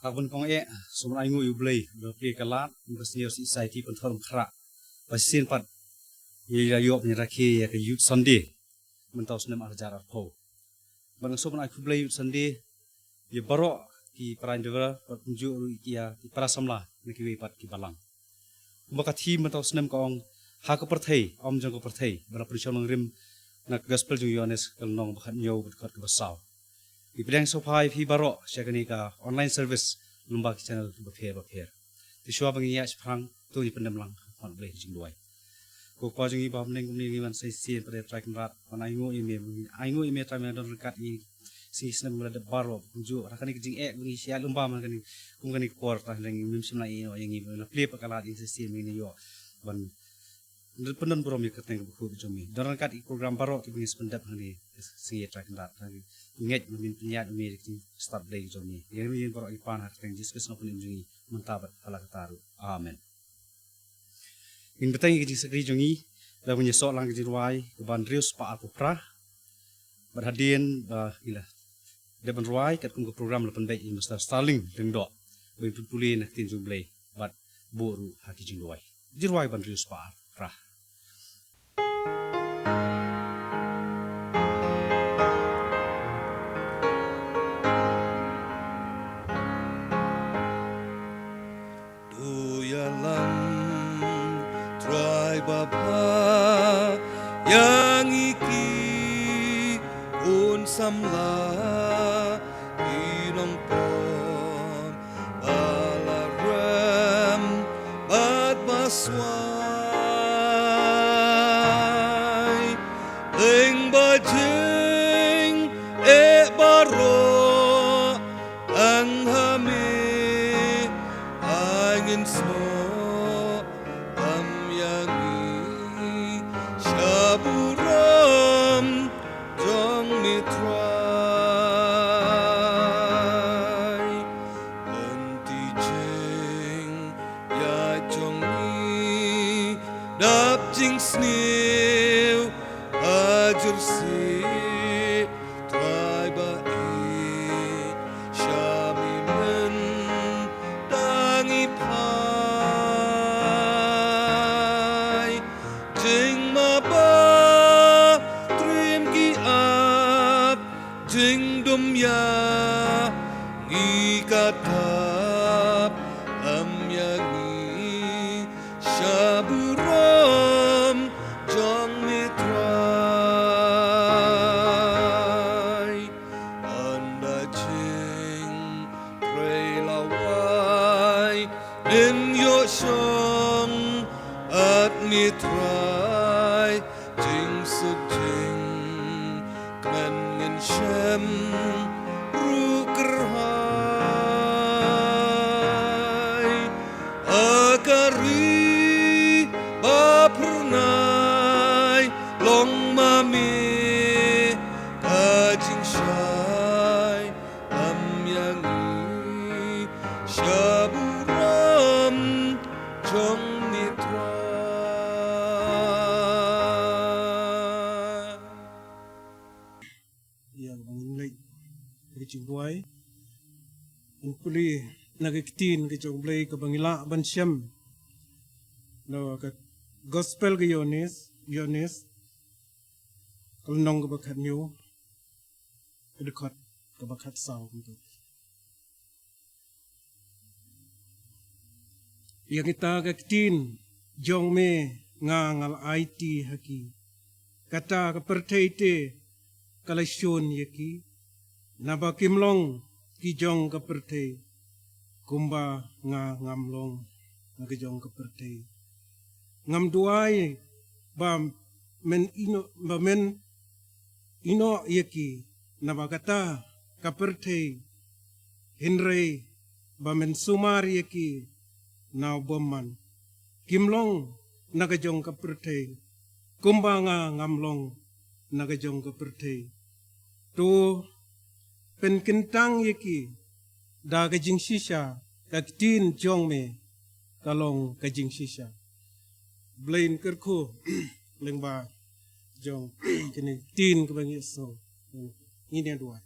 Hakun kong sumun aingu yublay berpri kalat bersenior society penthorm khra pasin pat ya yo penyeraki ya ke youth Sunday mentau senam arjar arpo bang sumun ai yublay youth Sunday ya barok ki pranjura pertunjuk ya ki prasamla niki pat ki balang kumakathi mentau senam kong ha ko perthai om jong ko perthai bara prishon rim nak gospel jung yones kalnong bakhat nyau bakhat ke basau Ipidang sopai fi barok syakani ka online service lumba channel bapher ti shwa bangi ya sprang tu ni pendam lang hon blai jing duai ko ko jing ba mning ni man sai sien pada track rat on aingu ime tra me don kat i si snam mala barok ju rakani jing bangi sia lumba man kani kum kani por ta nang mim simna i no yang i na play pakala di sien ni yo ban Pendan buram ya keteng buku jomi. Dalam kat program barok ki bingis pendap hani singi track rat hani inget min penyat mi ki start day jomi. Yang mi barok ipan hak teng diskus no pun jungi mentabat ala kataru. Amen. In beteng ki sekri jungi da punya sok lang ki ruai ke bandrius pa aku pra berhadian ila depan ruai kat kum program lepen baik in Mr. Starling teng dok. Boi puli nak tin jumblai bat boru haki jing ruai. Jiruai bandrius pa pra yang iki pun samla inong pon balaram bat baswai ling bajing baro ang hami angin smo Shaburam jong mitrai Lenti jing ya jong ni Dap jing snew ajur si Trai ba Shami men dangi pai Jing Jing dum ya ngi katap am ya ngi shaburam jong mitrai anda jing pray lawai nin yo shong at mitrai jing suk jing kmen Shem rukerhai akari bapurnai long mami kajing shai amyangi shaburam jong mitra Jingwai puli nagkitin ke jonglay ke bangila bansyam no ka gospel ke yones kalnong ke bakat new dekat ke bakat saw gitu ya kita kakitin jong me ngal IT haki kata ke pertete kalasyon yaki Naba kimlong kijong kaperte kumba nga ngamlong nga kijong kaperte ngam duai ba men ino yaki naba kata kaperte hinre ba men sumar yaki na boman kimlong na kijong kaperte kumba nga ngamlong na kijong kaperte tu penkentang yaki da kajing shisha kaktin jong me kalong kajing shisha blain kerku lengba jong kini tin kebangi so ini dua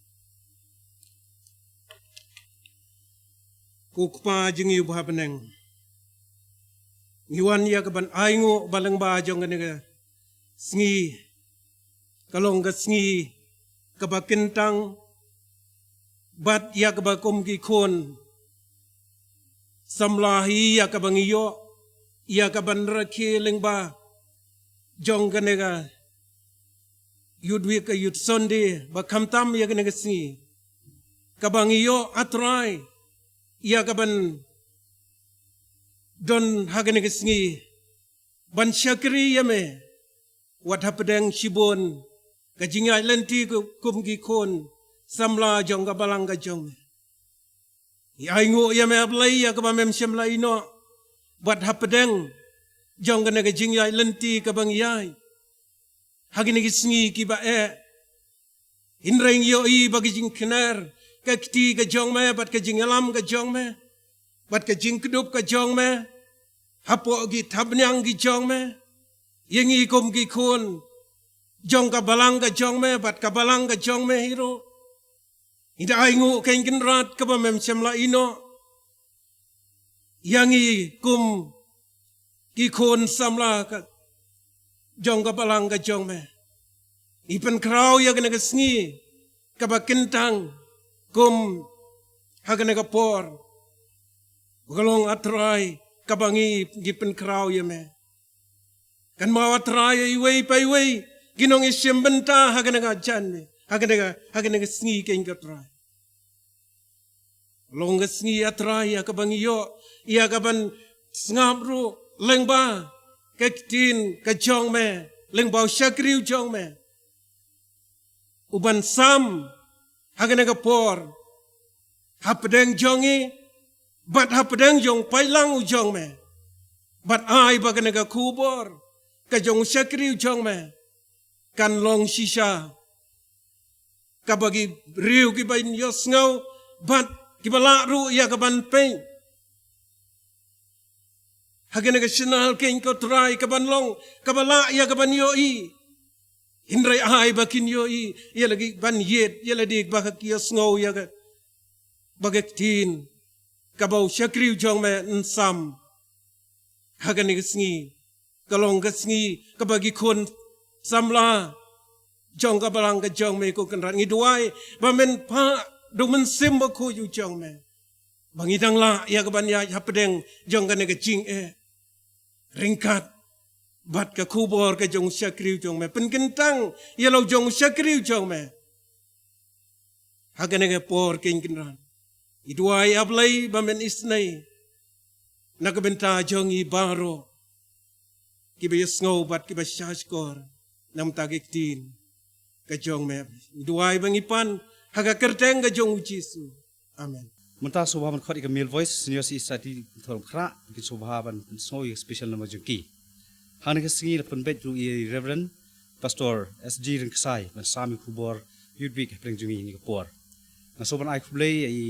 ku kpa jing yu ba beneng ngiwan ya kaban aingo balang ba jong ganega sngi kalong ga sngi kaba kentang bat ya kaba kum ki khon samlahi ya kaba ngiyo ya kaban rakhe lengba jong ganega yudwi ka yud sonde ba kamtam ya ganega sngi kaba ngiyo atrai ya kaban don haganega sngi ban syakri yame wat hapadang shibon kajingai lenti kum ki khon samla jong ka balang ka jong aingo yame ablai ya ka bamem shamla ino wat hapadang jong ka jingai lenti ka bang yai haganega sngi ki ba inreng yo I bagi jing kner ka kti ka jong me bat ka jingalam ka jong me bat ka jing kedup ka jong me hapo gi tabnyang gi jong me yengi kum gi khon jong ka balang ka jong me bat ka balang ka jong me hiro ida aingu ken rat ka bamem semla ino yangi kum gi khon samla ka jong ka balang ka jong me ipen krau ya kena sngi ka ba kentang kum hagana ka por galong atrai kabangi gipen krau ya me kan mawa atrai iwei pai wei ginong isyem benta hagana ka jan me hagana ka sngi ken ka trai long ka sngi atrai ya kabangi yo ya kaban ngabru lengba kektin ka jong me lengbau syakriu jong me uban sam hagana ka por hapadeng jongi bat hapadeng jong pailang u jong me bat ai bagana ka kubor ka jong syakri u jong me kan long shisha ka bagi riu ki bain yos ngau bat ki bala ru ya ka ban peng hagana ka shinal ken ko try ka ban long ka bala ya ka ban yo I Hindray ai bakin yo I ya lagi ban yet ya lagi bakak yos ngau ya ka bagak tin kabau syakriu jong me nsam hagani sngi kalong sngi kabagi khon samla jong ka balang ka jong me ko kan ngi duai ba men pa do men sim ba ko yu jong me bangi dang la ya ka ban ya hapadeng jong ka ne ka jing ringkat bat ka kubor ka jong syakriu jong me pen kentang ya lo jong syakriu jong me hagani ka por ken kinran Iduai ablay bamen isnay nakabenta jong I baro kibayas ngaw bat kibas syashkor nam tagiktin ka jong me iduai bangipan haga kerteng ka jong Jisu amen Menta sobaban khot ikamil voice senior si sati thorom khra ki sobaban so special nama jki hanik singi lepon bet ru I reverend pastor SG Ringksai ban sami kubor yudbik preng jungi ni kapor na soban ai kublay I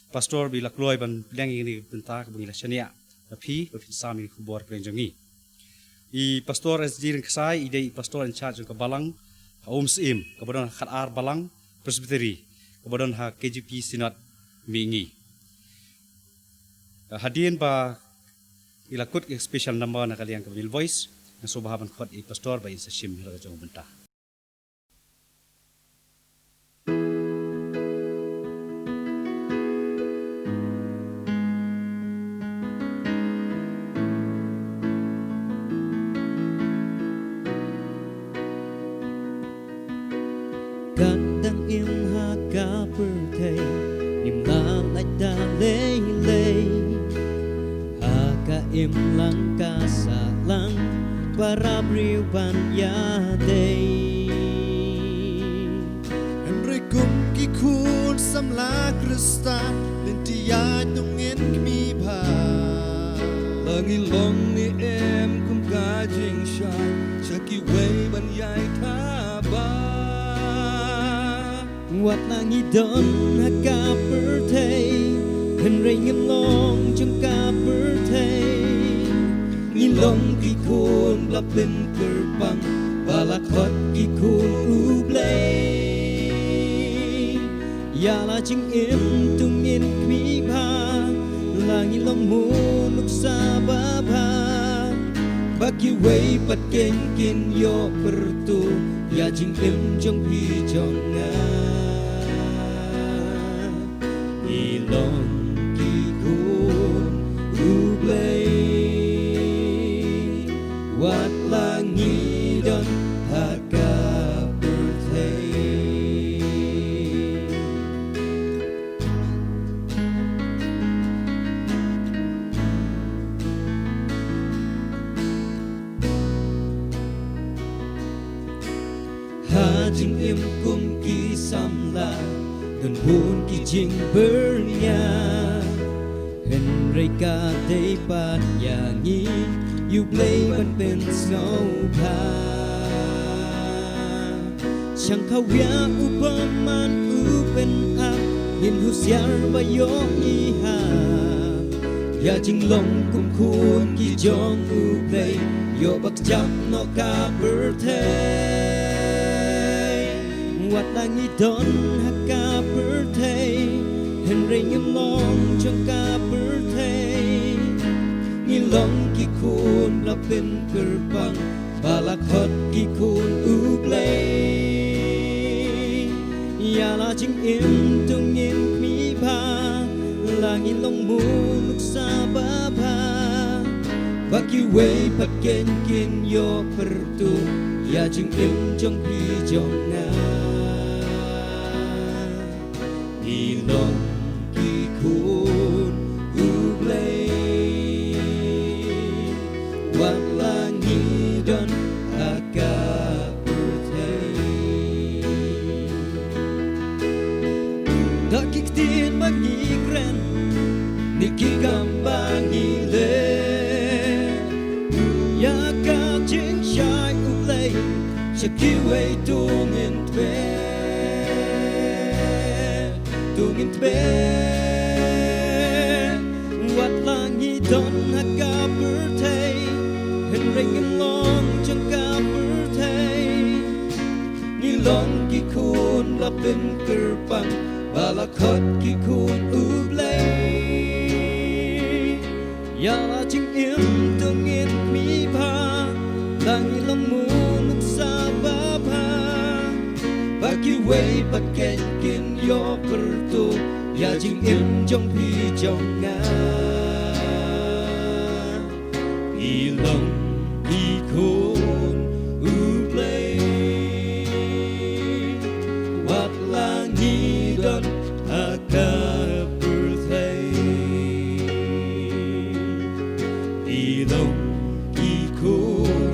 pastor bila kloy ban pilang ini benta ke bangila syania tapi sami kubor prenjongi I pastor SG Ringksai ide pastor in charge ke balang sim kabadon khat balang presbytery kabadon ha KGP sinat mingi hadien ba ila kut special number na kaliang ke voice na sobahan khot I pastor ba isa shim hira jong benta Gandang imha ka pertay nimla like da lay lay haka imlang kasalang para briwan ya day Enrikum kikun samla Krista lintiya tungin kmi bha Langilong ni kum kajing shay Shaki way ban yai taba Wat nang idon haka pertay Henry ngilong jung ka pertay Ngilong kikun lapin kerbang Balakot kikun ublay Yala jing im tungin kmi bha langit long moon uk sa baba bagi wei pat ken kin yo pertu ya jing im jong pi jong nga ilong ki kun ublay wat langidon haka Jing im kum ki samla dan hun ki jing bernya Henry ka day pat yangi you play ban pen snow pa Chang kawya upaman upen ak yin husyar ba yo ni ha Ya jing long kum kun ki jong u play yo bak jap no ka birthday Wat langit don haka birthday Henry ngim long trong ka birthday Ngilong ki kun la pin kerbang Balak hot ki kun ublay Ya la jing im tung ngim mi ba Langit long moon uk sa baba Baki wei pat ken kin yo pertu Ya jing im jong pi jong nga Ilong ki kun ublay Wat langidon haka birthday Dakik tin magigren Niki gambangi le Ya ka jing shai ublay Shakiway tungin twe Tungin tbe Wat langidon haka birthday Henry ngim long trong ka birthday Ngilong ki kun lapin kerbang Balakot ki kun ublay Ya la jing im tungin mi ba Langit long moon uk sa baba Bagi wei pat ken kin yo pertu Ya jing im jong pi jong nga Ilong ki kun ublay Wat langidon haka birthday Ilong ki kun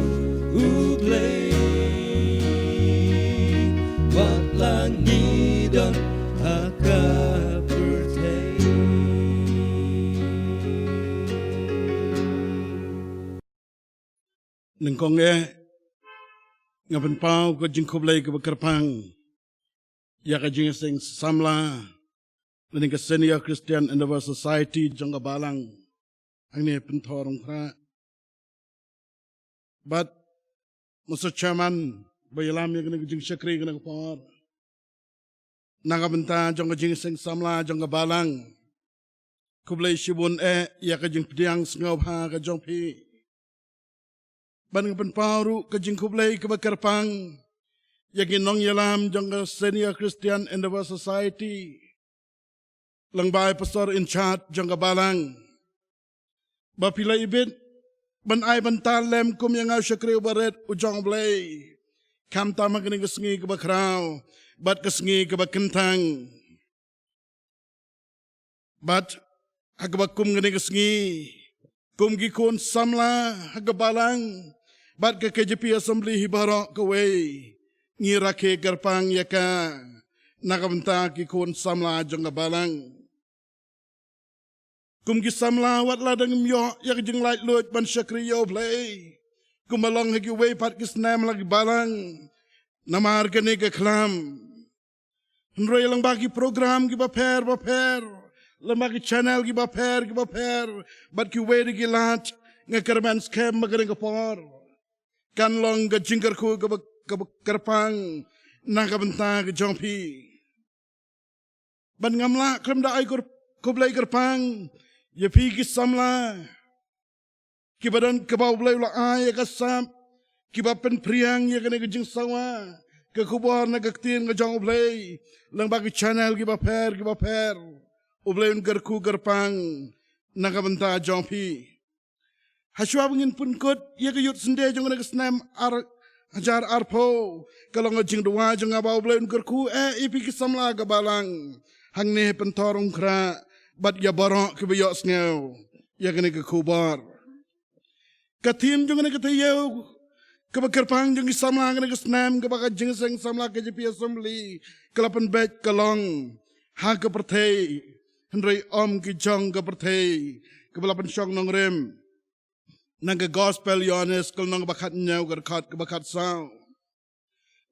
ublay Wat langidon haka birthday Neng kong ngapan pau ko jing kublay ko bakarpang ya ka jing sing samla neng ka Senior Christian Endeavor Society jong balang ang ni pentorong kra but Mr. Chairman bayalam ya kena jing syakri kena por nangabenta jong ka jing sing samla jong balang kublay shibun ya ka jing pediang sengaw ha ka jong pi Ban penparu ke jingkublay ke bakarpang Yagi nong yalam jong Senior Christian Endeavor Society Lang bay pastor in charge jong balang Bapila ibit Ban ay bantal lem kum yang au syakri baret ujong blay Kam tama kini kesengi ke bakraw Bat kesengi ke bakentang Bat agabakum kini kesengi Kum gikun samla agabalang Bat ke KJP Assembly hibarok kaway ngirake garpang yaka nakabenta kikun samla jong balang kum gi samla wat ladang myo yak jing light load ban syakri yo play kum along hagi way pat kis nam lagi balang namar kene ke klam nroy lang bagi program gi baper lemagi channel gi baper bat ki way gi lat ngakarman scam magaring kapor kan long ga jingkar ku ga karpang nakabenta ga jongpi ban ngamla kram da ay ko blay karpang ya pi ki samla ki badan ke bau blai la ai ka sam ki ba pen priang ya kene ke jing sawa ke kubor na gaktin ke jong blai lang bagi channel ki ba per ublai un gerku gerpang na ka benta jong pi haswa bangin pun kot ya ke yut sende jong na ke snam ajar arpo kalau ngajing dua jeng abau blai gerku ipi ki samla ga balang hang ne pentorong kra bat ya barok ke bayok sngew ya kene ke kubar katim jeng ne ke tayeu ke bakerpang jeng samla kene ke snam ke baka jeng seng samla ke jepi assembly kelapan bet kalong ha ke pertei hendrai om ki jong ke pertei ke belapan syong nongrem nang ke gospel yones kal nang bakat nyau gerkat ke bakat sao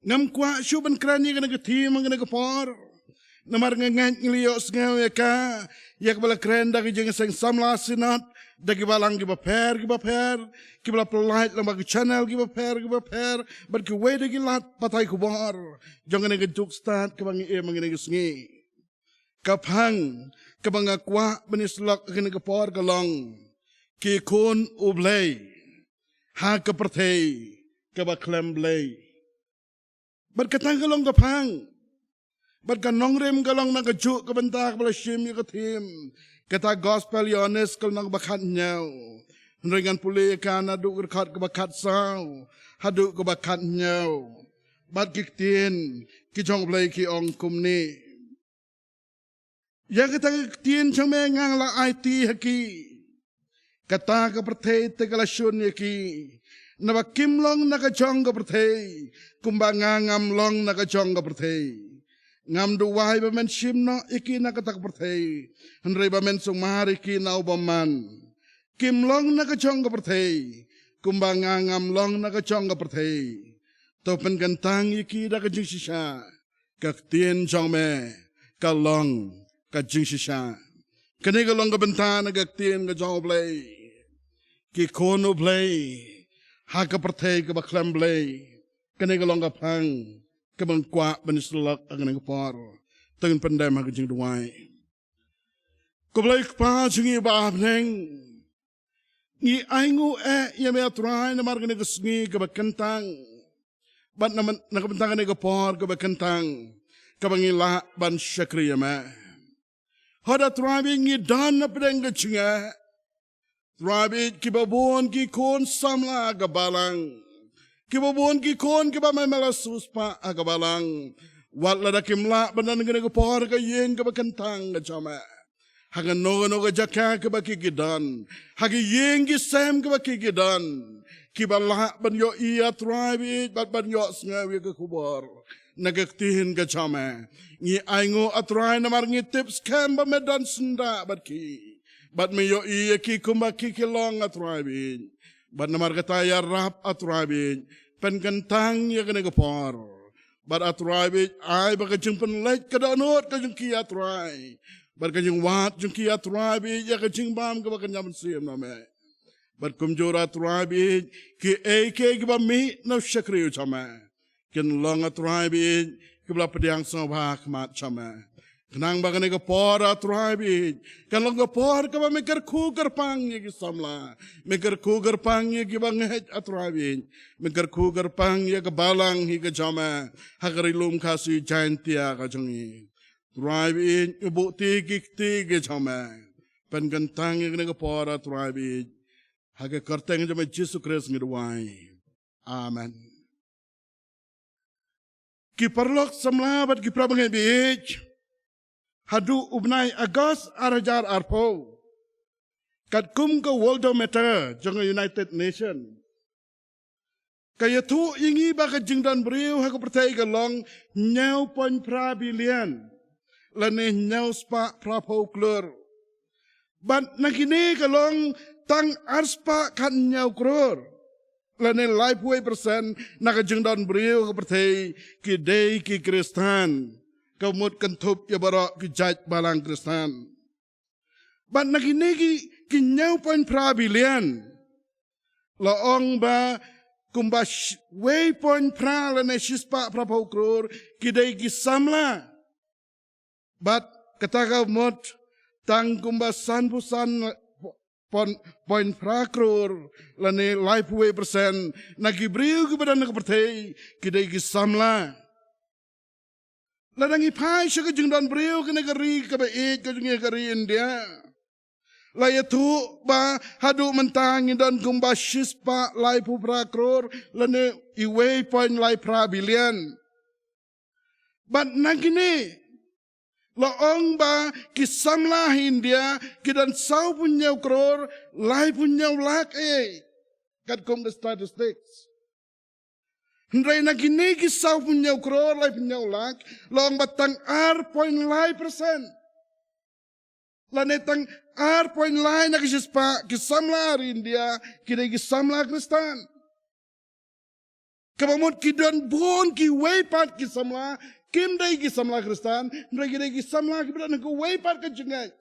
ngam kwa syuban krani kene ke tim kene ke por namar ngengat ngeliok sengaw ya ke bala kren dagi jeng seng samla sinat dagi balang ki baper ki bala pelait lang bagi channel ki baper bat ki way dagi lat patay kubar jangan nge juk start ke bangi mangine ke sengi kapang ke banga kwa benislak kene ke por kalong ki kun ublay ha ke pertei ke ba klem blay bat katang kalong kapang bat ka nongrem kalong na kajuk ka bentak bala shim ya katim kata gospel yones kal nang bakat nyau ringan puli ka na du gerkat ka bakat saw hadu ka bakat nyau bat kiktin ki jong blai ki ong kumni ya kata kiktin chang me ngang la IT haki kata ka pertei te kala shun yaki na ba kimlong na ka jong ka pertei kumbanga ngamlong na ka jong ka pertei ngam du wahai ba men shimno iki na katak pertei henrei ba men sumari ki na ubaman kimlong na ka chong ka pertei kumbanga ngamlong na ka chong ka pertei to pen gantang iki da ka jing shisha ka tien chong me ka long ka jing shisha kene ka long ka benta na ka tien ka chong blai ki kono blai ha ka pertei ka ba klam blai kene ka long ka pang kabang kwa benislak akan ngepar tengen pendai mak jing duai ko blai pa jingi ba neng ni aingu ya me atrai na mar ne gsngi ka bakentang bat na kabentang ne ngepar ka bakentang kabang ila ban syakriya ma hada trabi ngi dan na pedeng gchinga trabi ki babon ki kon samla ga balang kibabon ki kon kiba may malasus pa agabalang wala da kimla banan ngene ko por ka yen ka bakantang ka chama haga no ka jaka ka bakigidan haga yen ki sam ka bakigidan kibala ban yo iya tribe ban yo sngawi ka kubor nagaktihin ka chama ni aingo atrai na mar ngi tips kamba medan senda bat me yo iya ki kumba ki kilong atribe bat namar kataya rap atrabi pen kentang ya kena kepar bat atrabi ai baka jeng pen lek kada anot ka jeng ki atrai bat ka jeng wat jeng ki atrabi ya ka jeng bam ka baka nyam sim na me bat kumjor atrabi ki ke ki ba mi na shakri chama ken long atrabi ki bla pediang sabha khmat chama kenang bagane ka por atrabi kan long ka por ka ba me kar khu kar pang ye ki samla me kar khu kar pang ye ki bang het atrabi me kar khu kar pang ye ka balang hi ka jama hagari lum kha si jantia ka jongi atrabi ibu ti ke jama pen gantang ye ka por atrabi haga karteng jama Jesus Christ ngidwai amen ki parlok samla bat ki prabangai bich hadu ubnai agos arajar arpo kat kum ka worldometer jong United Nation kaya tu ingi ba ka jingdan briu ha ko pertai ka long nyau pon pra billion lane nyau spa prapo klur ban nakini ka long tang arspa kan nyau kror lane lifeway persen naka jingdan briu ka pertai ki day ki kristan kamut kantup ya barak ki jaj balang kristan ban naginegi kinyau pon prabilian laong ba kumba way pon pra lane shispa prapo kror kidai ki samla bat kataka mot tang kumba san pusan poin prakror lane life way persen nagibriu kepada nak pertai kidai gisamla ladangi pai syaga jengdan briu ke negeri ke baik ke jeng negeri India layatu ba hadu mentang dan kumba shispa life prakror lane iway poin life pra billion but nagini Laong ba kisamlah India kidan sau punya kror lai punya lak kat kom the statistics Hendrai na gini kisau punya kror lai punya lak laong batang R.9% lanetang R.9 na kisispa kisamlah India kidai kisamlah Kristan kabamot kidan bon ki weipat kisamlah Kim dai ki samla Kristan, mereka dai ki samla ki berada ke waypar ke jengat.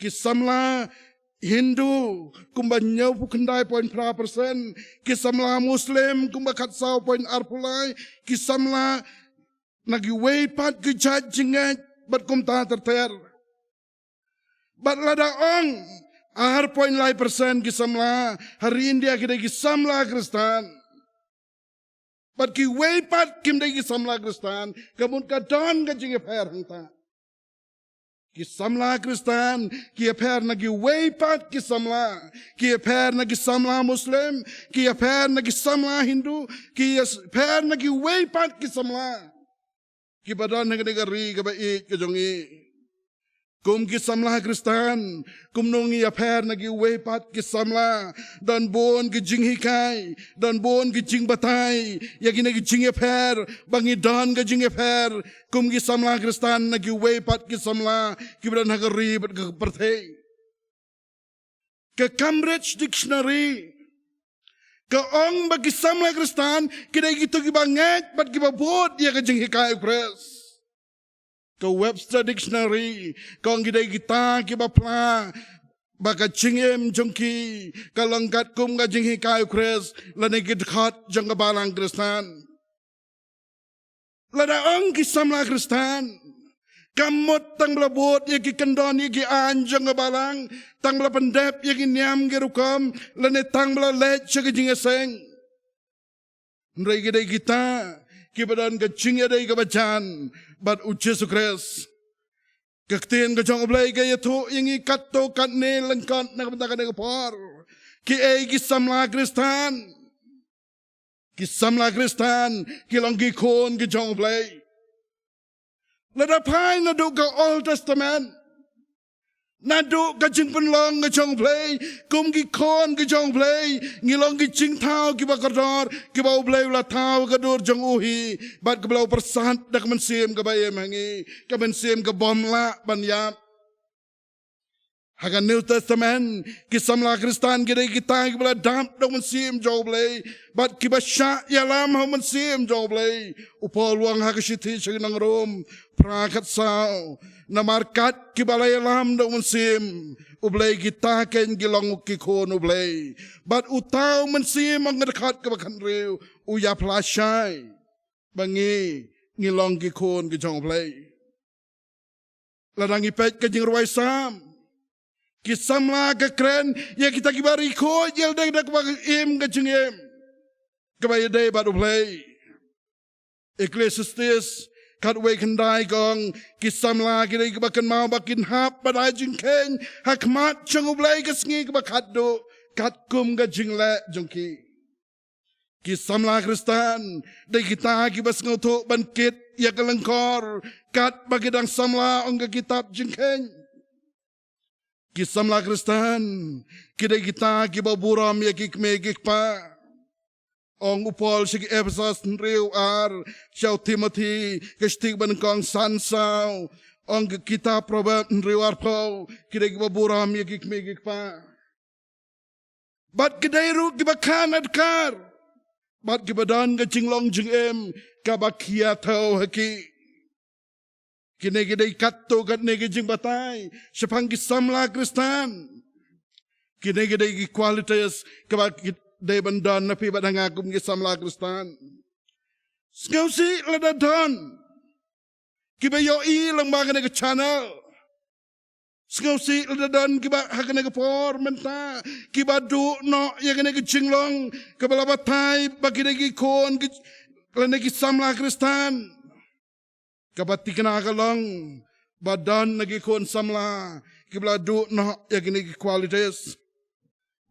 Ki samla Hindu kumba nyau pukendai poin pra persen, ki samla Muslim kumba katsau poin arpulai, ki samla nagi waypar ke jat jengat bat kum ta terter. Bat lada ong R.9% ki samla hari India ki dai ki samla Kristan. But ki waypat kim dai ki samla Kristan kamun ka don ka jing pher hangta ki samla Kristan ki pher na ki waypat ki pher na ki samla Muslim ki pher na ki samla Hindu ki pher na ki waypat ki samla ki badon na negeri ka baik ka jongi kum ki samla Kristan kum nongi pher na ki waypat ki samla dan bon ki jing hikai dan bon ki jing batai yagi na ki jing pher bangi dan ka jing pher kum ki samla Kristan na ki waypat ki samla ki bran negeri bat ka perthei ke Cambridge Dictionary ke ong bagi samla Kristan kidai gitu ki banget bat ki babot ya ka jing hikai press ke Webster Dictionary kong gidai kita kibapla baka cingem jongki kalangkat kum ga jinghi kai kres lane gid khat jangga balang Kristan lada ong ki samla Kristan kamot tang blabot ya ki kendon ya ki anjang ga balang tang bla pendep ya ki nyam ge rukam lane tang bla lech ga jingga seng ndrai gidai kita kibadan ke cingya dai ke bacan bat uce sukres kekten ke jong oblai ke yatu ingi katto katne lengkat nak bentakan ke por ki ki samla Kristan ki longgi kon ke jong oblai lada pai nadu ke Old Testament nadu ke jing penlong ke jong oblai kum ki kon ke jong oblai ngilong ki jing tau ki bakador ki bau oblai la tau ke dur jong uhi bat ke blau persat dak mensim ke bayem hangi ke mensim ke bom la ban yap hagan New Testament ki samla Kristan ki dai kita ki bala damp dak mensim jong oblai bat ki basya yalam ha mensim jong oblai upol luang ha ke sithi nang rom prakat sao na markat ki balay alam daw mensim ublay kita ken gilong ki kon ublay bat utaw mensim ang ngedekat ke bakan riu uya plashay bangi ngilong ki kon ki jong ublay ladang ipet ke jing ruway sam ki samla ke kren ya kita ki bari ko yel dek dak bag im ke jing im ke bay day bat ublay Ecclesiastes kat way kendai gong kisamla kidai kebakan mau bakin hap badai jingkeng hakmat chang ublai kesngi kebakat do kat kum ga jingle jongki kisamla Kristan dai kita kibas ngoto bankit ya kelengkor kat bagidang samla ong kitab jingkeng kisamla Kristan kidai kita kibaburam ya kikmegik pa ong upol sig Ephesus riu ar Shaw Timothy kestik ban kong sansau ong kita proverb riu ar po kidai baburam ya kikmegik pa bat kidai ru kibakan adkar bat kibadan ke jinglong jingem kabakia tau haki kine kidai katto katne ke jing batai sepang kisamla Kristan kine kidai ki kualitas kabak day bandan na pibat ang akum kisamla Kristan. Ngaw si lada don. Kibayo ilang mga nag channel. Sengau si ledadon kiba hakane kapor menta kiba du no yakane ke jinglong kebala batai bagi degi kon lene ki samla Kristan kabati kena kalong badan nagi kon samla kibla du no yakane ki kualitas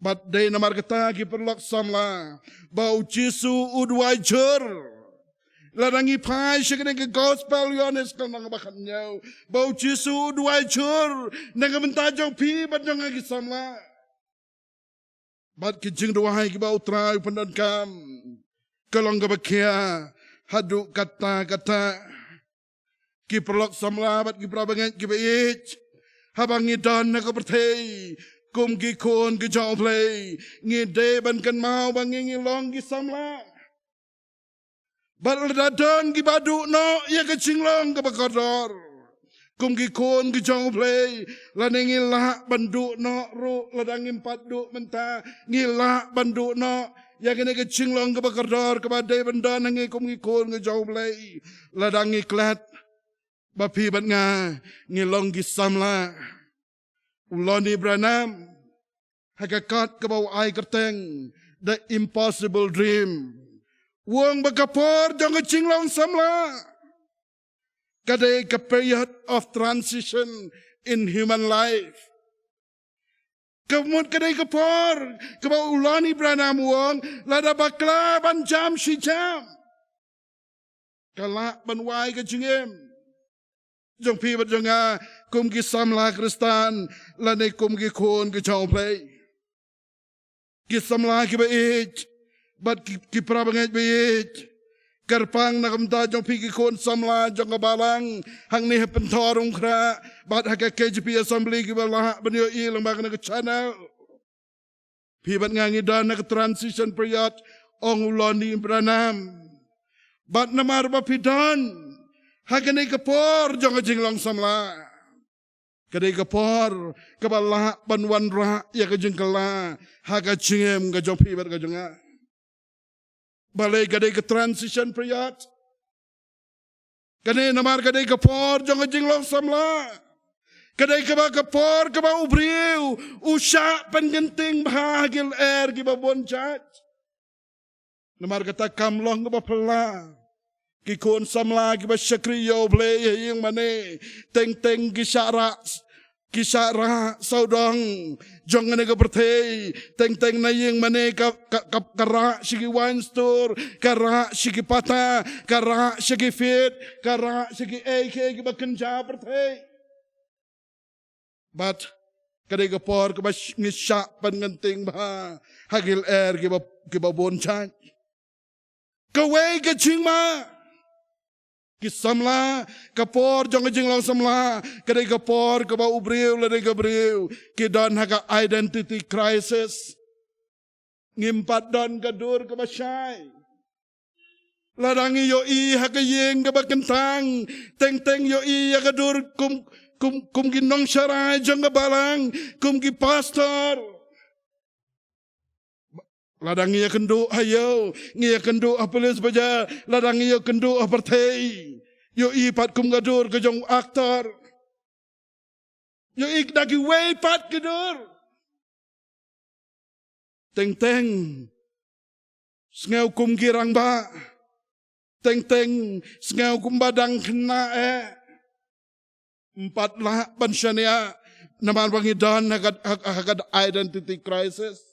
bat day namar kata ki perlok samla bau Jesu udwai jur larangi pai syakane ke gospel yones kal nang bakan nyau bau Jesu dua jur nang mentajong pi badong agi samla bat ki jing dua hai ki bau trai pandan kam kalong ga bakia hadu kata ki perlok samla bat ki prabangat ki beich habangi don na ka pertei kum ki kon ki jong play ngide ban kan mau bangi long ki samla Baladadon ki badu no ya ke cinglong ke bakodor. Kum ki kon ki jong play lanengi la bandu no ru ladangim padu menta ngila bandu no ya kene ke cinglong ke bakodor ke badai benda nangi kum ki kon ki jong play ladangi klat bapi bat nga ngilong ki samla uloni branam hakakat ke bau ai kerteng the impossible dream. Wong bakapor jong cinglong samla. Kadai ke period of transition in human life. Kemudian kadai kapor kebau ulani branam wong lada bakla ban jam si jam. Kalak ban wai ke jingem. Jong pi bat jonga kum ki samla Kristan lane kum ki kon ke jong play. Ki samla ki baik. Bat ki prabangat bayit karpang nakamda jong pigi kon samla jong kabalang hang ni pentorong kra bat haka KGP assembly ki bala banyo ilang baka na channel pibat ngangi dan na transition period ong uloni branam bat namar ba pidan haka ni kapor jong jinglong samla kadai kapor kabala banwan ra ya ka jengkala haka jingem ka jong pibat ka jonga balai kadai ke transition period. Kadai namar kadai ke por jong jinglong samla. Kadai ke ba por ke ba ubriu usha pengenting bahagil air ki ba bonchat. Namar kata kamlong ke ba pela. Ki kon samla ki ba syakriyo blay yang mane teng ki syara saudong jong ne ka bertei teng na yang mane kara sigi wine store kara sigi pata kara sigi fit kara sigi AK ki bakenja bertei but kadai ka por ka ba ngisya pengenting ba hagil air ki ba bonchan kawai ka chingma Kisamla kapor jong jinglong samla kadai kapor ka ba ubriu ladai ka briu kidan haka identity crisis ngimpat don kadur ka ba syai ladangi yo I haka yeng ka ba kentang teng yo I ya kadur kum ginong syarai jong ka balang kum ki pastor ladang ia kendu ayo ngia kendu apelis baja ladang ia kendu apartei yo ipat kum gadur ke jong aktor yo ik dagi way pat gadur teng sengau kum girang ba teng sengau kum badang kena empat lah bansyania naman bangidan hagad identity crisis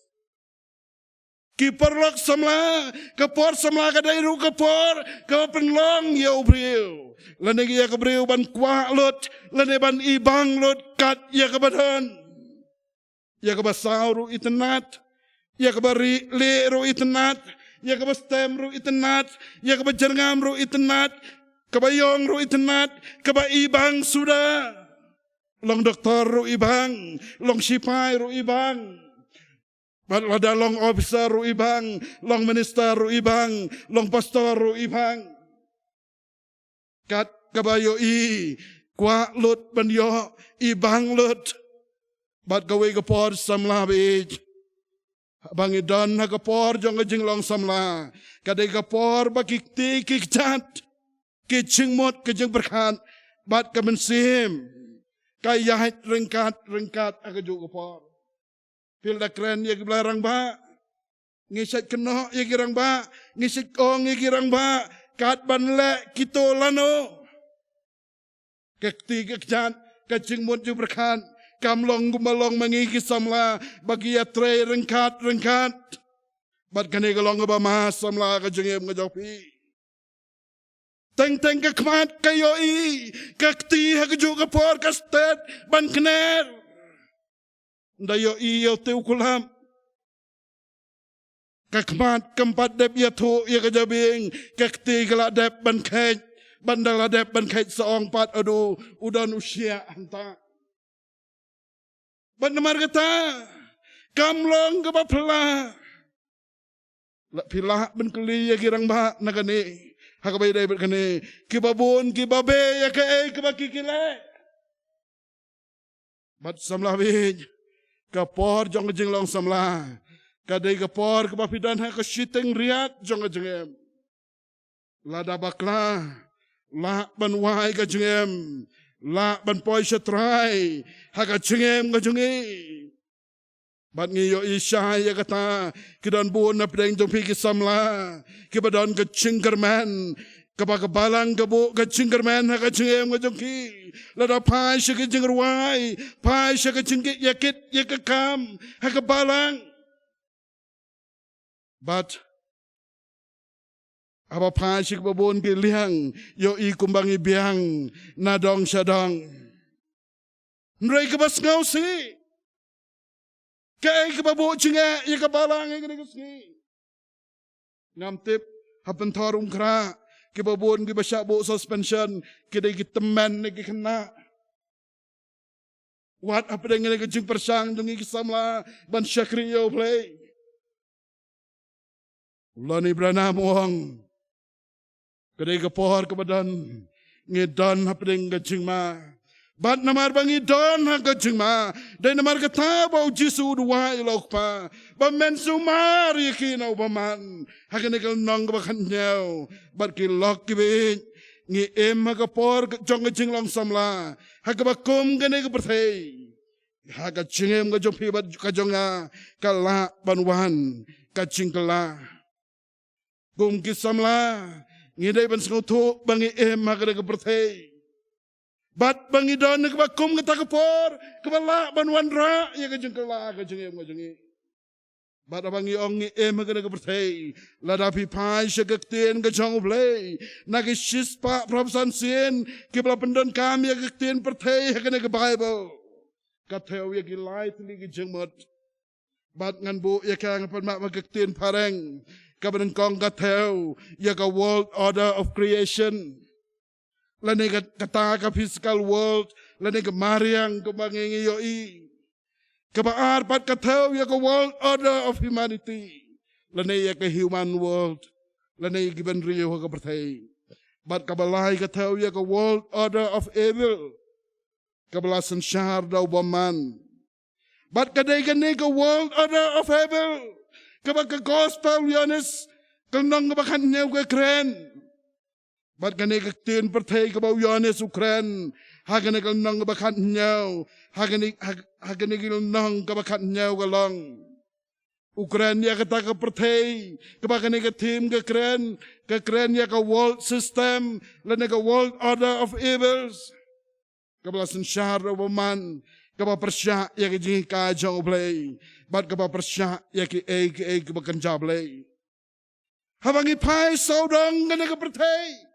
ki perlok samla kapor samla kadai ru kapor ka penlong ya ubriu lane ya kabriu ban kwa lot lane ban ibang lot kat ya kabadan ya kabasauru itenat ya kabari le ru itenat ya kabastem ru itenat ya kabajerngam ru itenat kabayong ru itenat kabaibang sudah long doktor ru ibang long sipai ru ibang Lada long officer ru ibang, long minister ru ibang, long pastor ru ibang. Kat kabayo I, kwa lut banyo, ibang lut. Bat kawai kapor samla bij. Bangidan na kapor jong jinglong samla. Kadai kapor bakikti kikchat. Kicingmot kejeng berkat. Bat kabensim. kaya rengkat agajuk kapor. Pil da keren ya belarang ba. Ngisat keno ya girang ba. Ngisat ong ya girang ba. Kat banle kito lano. Kekti kekjan kacing mut ju berkan. Kamlong gumalong mangiki samla bagi ya tre rengkat. Bat kane galong ba mas samla kajengem ngajopi. Teng ke kemat kayo kakti hagju kapor kastet ban kner. Dayo yo teu kulam. Kakmat keempat dep ya tu ya kajabing kakti galak dep ban kait bandala dep ban kait seong pat adu udan usia hanta. Ban namar kata kamlong ke bapla. Lak pilah ban keli ya girang ba nagani. Hakabai dai berkene kibabun kibabe ya ke kibakikile. Bat samlah bij kapor jong jeng long samlah. Kadai kapor kebapidan ha kesyiteng riat jong jengem. Lada bakla la ban wai ka jengem. La ban poi setrai ha ka jengem ka jengi. Bat ngiyo isya ya kata kidan buon na pedeng jong piki samla kibadan ke cingkerman kebalang kebu ke cingkerman ha ke cingem ke jongki lada pai sya ke jengruai pai sya ke cingkit yakit ya ke kam ha ke balang. Bat apa pai sya ke babon ke liang yo i kumbangi biang nadong syadong nrai ke bas ngau si. Kaya kebabu cinga ya kebalang ya kenekusni. Ngamtip hapen tarung kera kebabun kebasyak bu suspension kedai teman lagi kena. Wat apa dengan kejeng persang dungi kisamla ban syakriyo play. Ulani berana muang kedai kepohar kebadan ngedan apa dengan kejeng ma. Bat namar bangi don ha kajeng ma. Dai namar kata bau jisu dua ilok pa. Ba men sumar yakina ubaman. Ha kene kal nong bakan nyau. Bat ki lok ki bin. Ngi em ha kapor jong kajeng long samla. Ha ka bakum kene ka perthei. Ha ka jengem ka jong pi bat ka jonga kala banwan kajeng kala. Kum ki samla. Ngi dai ban sengutu bangi em ha ka perthei. Bat bangidon ke bakum ke takapor ke balak banwan ra ya ke jengkela ke jengem ke jengi. Bat abangi ongi em ke ke perthei lada pi pai syakten ke jong play nagi sispa profesan sien ke bala pendon kami ya ke ten perthei ke ke bible. Kateu ya ke light li ke jengmot. Bat ngan bu ya ke ngapan mak ke ten pareng ke badan kong kateu ya ke world order of creation. Lani kata ka physical world, lani ke mariang ke bangengi yoi. Ke baar pat katau ya ke world order of humanity. Lani ya ke human world, lani given riyo ke perthei. Bat kabalai katau ya ke world order of evil. Kabalasan syahar daw baman. Bat kadai kani ke world order of evil. Kabak ke gospel yonis, kenong kebakan nyaw ke keren. Bat kane kaktin perthei ke bau Yohanes Ukren. Hagane kal nong bakat nyau. Hagane kal nong ke bakat nyau kalong. Ukren ya kata ke perthei. Kebakane ke tim ke keren. Ke keren ya ke world system. Lane ke world order of evils. Kebalasan syahar waman. Keba persyak ya ke jing kajang play. Bat keba persyak ya ke bakan jablay. Habangi pai saudang kane ke perthei.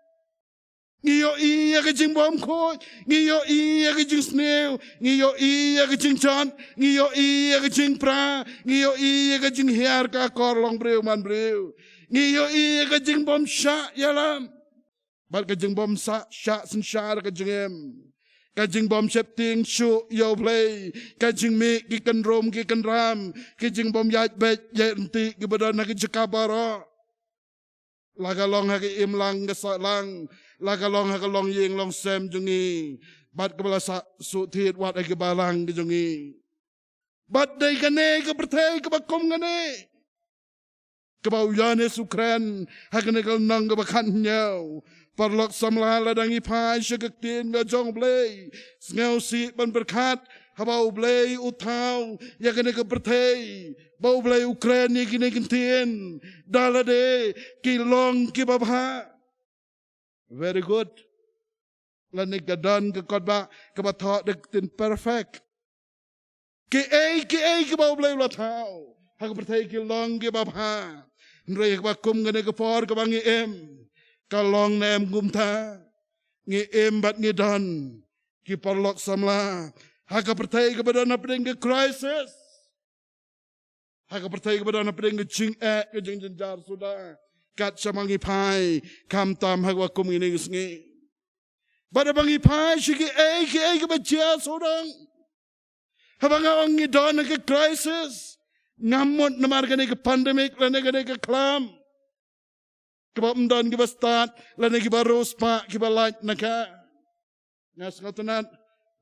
Ngiyo iya ke jing bom ko, ngiyo iya ke jing snail, ngiyo iya ke jing chan, ngiyo iya ke jing pra, ngiyo iya ke jing hiar ka korlong breu man breu, ngiyo iya ke jing bom sya yalam, bat ke jing bom sya sen syar ke jing em, ke jing bom septing syu yo play, ke jing mi ki kan rom ki kan ram, ke jing bom yaj bet yaj enti ki badan ki jekabara, laga long ki imlang ke lang. Laga long ying long sem jungi. Bat kebala sutit wat ay kebalang ke jungi. Bat day kane ke perthei ke bakum kane. Kebau Yohanes Ukren. Hakane kal nang ke bakan nyau. Parlok samla ladangi pai syakaktin ngajong blay. Ngau si ban berkat. Habau blay utau. Ya kena ke pertai. Bau blay Ukraine ni kini kentien. Dalade. Kilong kibabha. Very good. Lanik gadan ke kodba. Kebatok deketin perfect. Ke bau blay ulatau. Hak pertai kilong kibabha. Nrei kebakum kena ke por kebangi Kalong nem gumta. Ngi bat ngi dan. Ki parlok samla. Haka pertai kepada na pedeng ke crisis. Haka pertai kepada na pedeng ke jing ke jing jenjar sudah. Kat samangi pai. Kam tam hak wakum ini kesengi. Bada bangi pai siki ke baca sodang. Habang awang ngi dan ke crisis. Ngamut namar kene ke pandemik. Lana kene ke klam. Kebab mdan kiba start, lana kiba rospa, kiba light naka. Ngas ngotonat,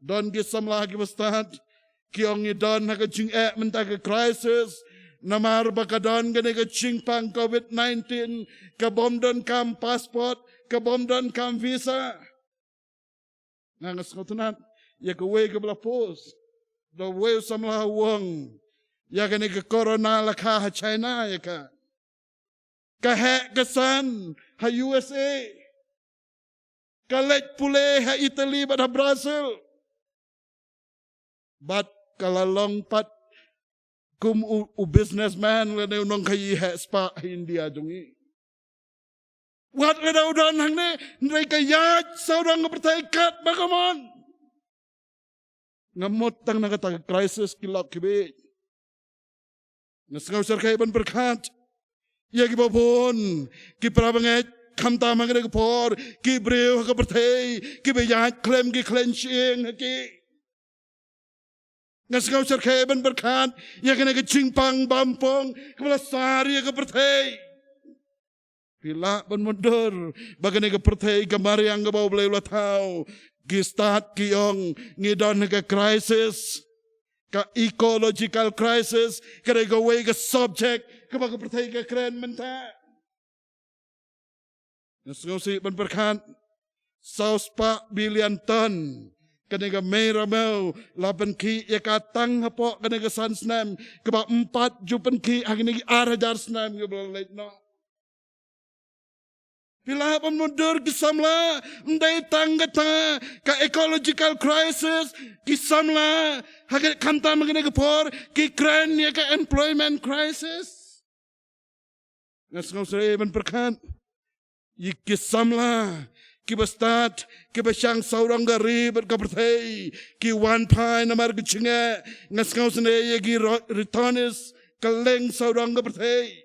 don ki samlah kiba start, kiong ni don haka jing menta ke crisis, namar baka don kene ke jing pang COVID-19, kabom don kam passport, kabom don kam visa. Ngas ngotonat, ya ke way ke belapos, do way samlah wong, ya kene ke corona lakha ha China ya ka. Kahek kesan ha USA. Kalek pule ha Italy pada Brazil. But kalau longpat kum u businessman lene unong kayi ha spa India jungi. Wat leda udan hang ne ndrei kayat saudang pertaikat bagamon. Ngamot tang nakata crisis kilap kibe. Nasngau sarkai ban berkat. Ya ki babon, ki prabanget, kam tama kena ke por, ki breu ke pertai, ki bejat klem ki clenching ki. Ngasgau sarkai ban berkat, ya kena ke cingpang bampong, ke belasari ke pertai. Bila ban mundur, bagane ke pertai kamari yang ke bau belai ulatau, ki start ki yong ngidon ke crisis, ke ecological crisis, kena ke way ke subject, kebaga pertai ke keren menta. Nasngausi ban berkat. Saus pak bilion ton. Kena merah mau. Laban ki ya katang hapok kena ke san senam. Keba 4 jupan ki agni arajar senam. Kebelalait no. Bila hapan mundur kisamla. Mendai tangga ta. Ka ecological crisis. Kisamla. Hagat kantam kena ke por. Ki keren ya ka employment crisis. Ngasngau sere ban berkat. Iki samla. Ki bastat. Ki basyang saurang gari berkapertai. Ki wan pai namar kecingga. Ngasngau sere yagi returnis. Kaleng saurang kapertai.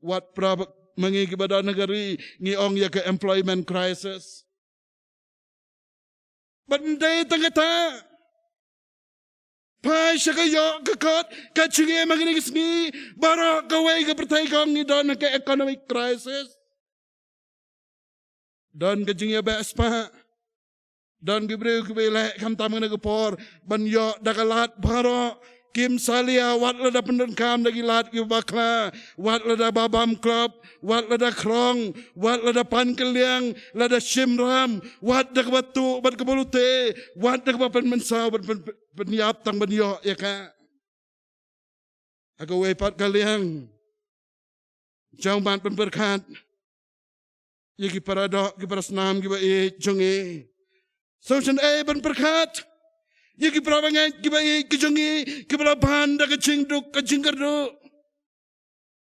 Wat prabak mangi ki badan negari. Ngiong ya ke employment crisis. Bandai tangata. Pai syakayo kekot kacungi magini kismi barok kawai ke pertai kong ni don ke economic crisis don kacungi bespa don gibreu kebele kam tamang ke por banyo dakalat barok kim salia wat lada pendenkam lagi lat ki bakla wat lada babam club wat lada krong wat lada pankeliang lada shimram wat dak batu bat kebulute wat dak bapan mensau penyiap tang benyo ya ka. Aku wepat kaliang. Jauh ban berkat. Ya ki paradok ki parasnam ki ba jongi. Sausan ban berkat. Ya ki prabangan ki ba ki jongi ki balaban da ka cingduk ka cingkardu.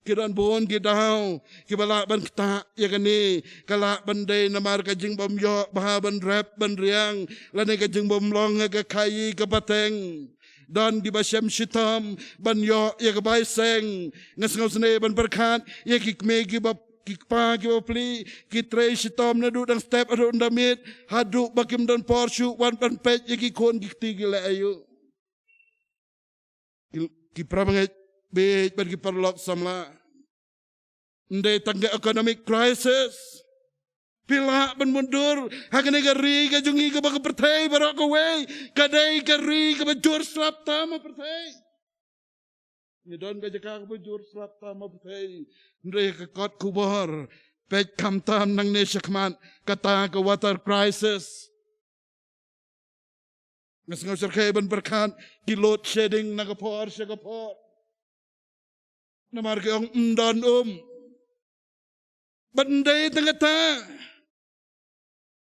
Kiran bon ki daw ki bala ban kita ya kani kala bandai namar ka jing bom yo bah ban rap ban riang lane ka jing bom long ka kai ka pateng dan di basyam shitam ban yo ya ka bai seng ngasngau sene ban berkat ya ki me ki ba ki pa ki ba pli ki tre shitam na du dang step adu ndamit hadu bakim dan porshu wan ban pet ya ki kon ki tigila ayu ki prabanget be bagi perlok samla. Ndai tangga economic crisis. Pila ben mundur. Hakan negeri ke jungi ke baka pertai barok ke way. Kadai keri ke bajur slap tama pertai. Ni don ke jaka ke bajur slap tama pertai. Ndai ke kot kubar. pet kamtam nang neshakman kata ke water crisis. Ngas ngau ban berkan ki load shedding nagapor shagapor. Namar ke ong mdon Bandai tengata.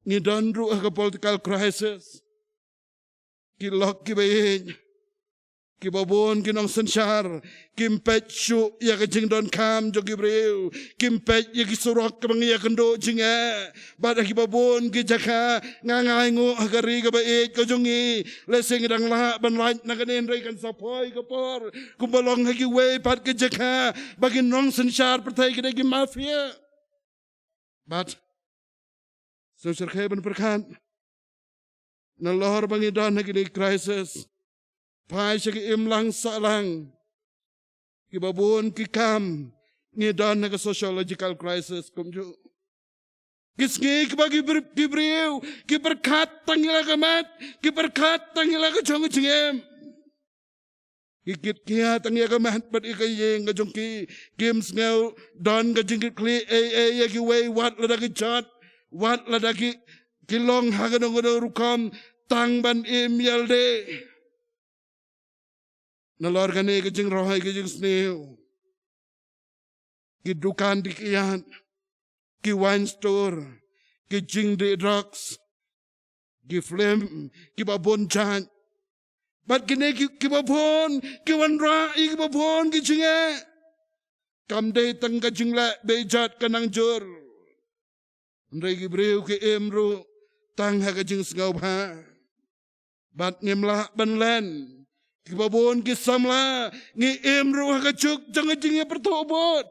Ni don ru ke political crisis. Ki lok ki bayin. Ki babon ki nong sensyar. Kim pet syu ya ke jing don kam jo ki breu. Kim pet ya ki surok ke bangi ya kendo jing Bada ki babon ki jaka. Ngangai ngu agari ke bayin ko jongi. Lesing dang lah ban lait na kanin ray kan sapoy ke por. Kumbalong hagi way pat ke jaka. Bagi nong sensyar pertai ki dagi mafia. But Sosir ban perkan. Nalor bangi don hagi ni crisis. Pai segi imlang salang. Ki babon ki kam. Ni don hagi sociological crisis kumju. Kisngi ki bagi briu. Ki berkat tangila kamat. Ki berkat tangila ka jong jingem. Ikit kia tangila kamat pat ikayeng ka jong ki. Kims ngau don ka jing kli ya ki way wat lada ki chat. Wat lada ki kilong haganong rukam. Tang ban yalde. Nalor gani ke jing rohai ke jing sneu. Ki dukan di kian. Ki wine store. Ki jing di drugs. Ki flame. Ki babon chan. Bat kini ki babon. Ki wanra. Ki babon ki jinge. Kam day tang ka jing la. Bejat kanang jur. Ndray ki breu ki emru. Tang ha ka jing sngau bha. Bat ngimla ban len. Ki babon ki samla ngi emru ha kachuk jang jing pertobot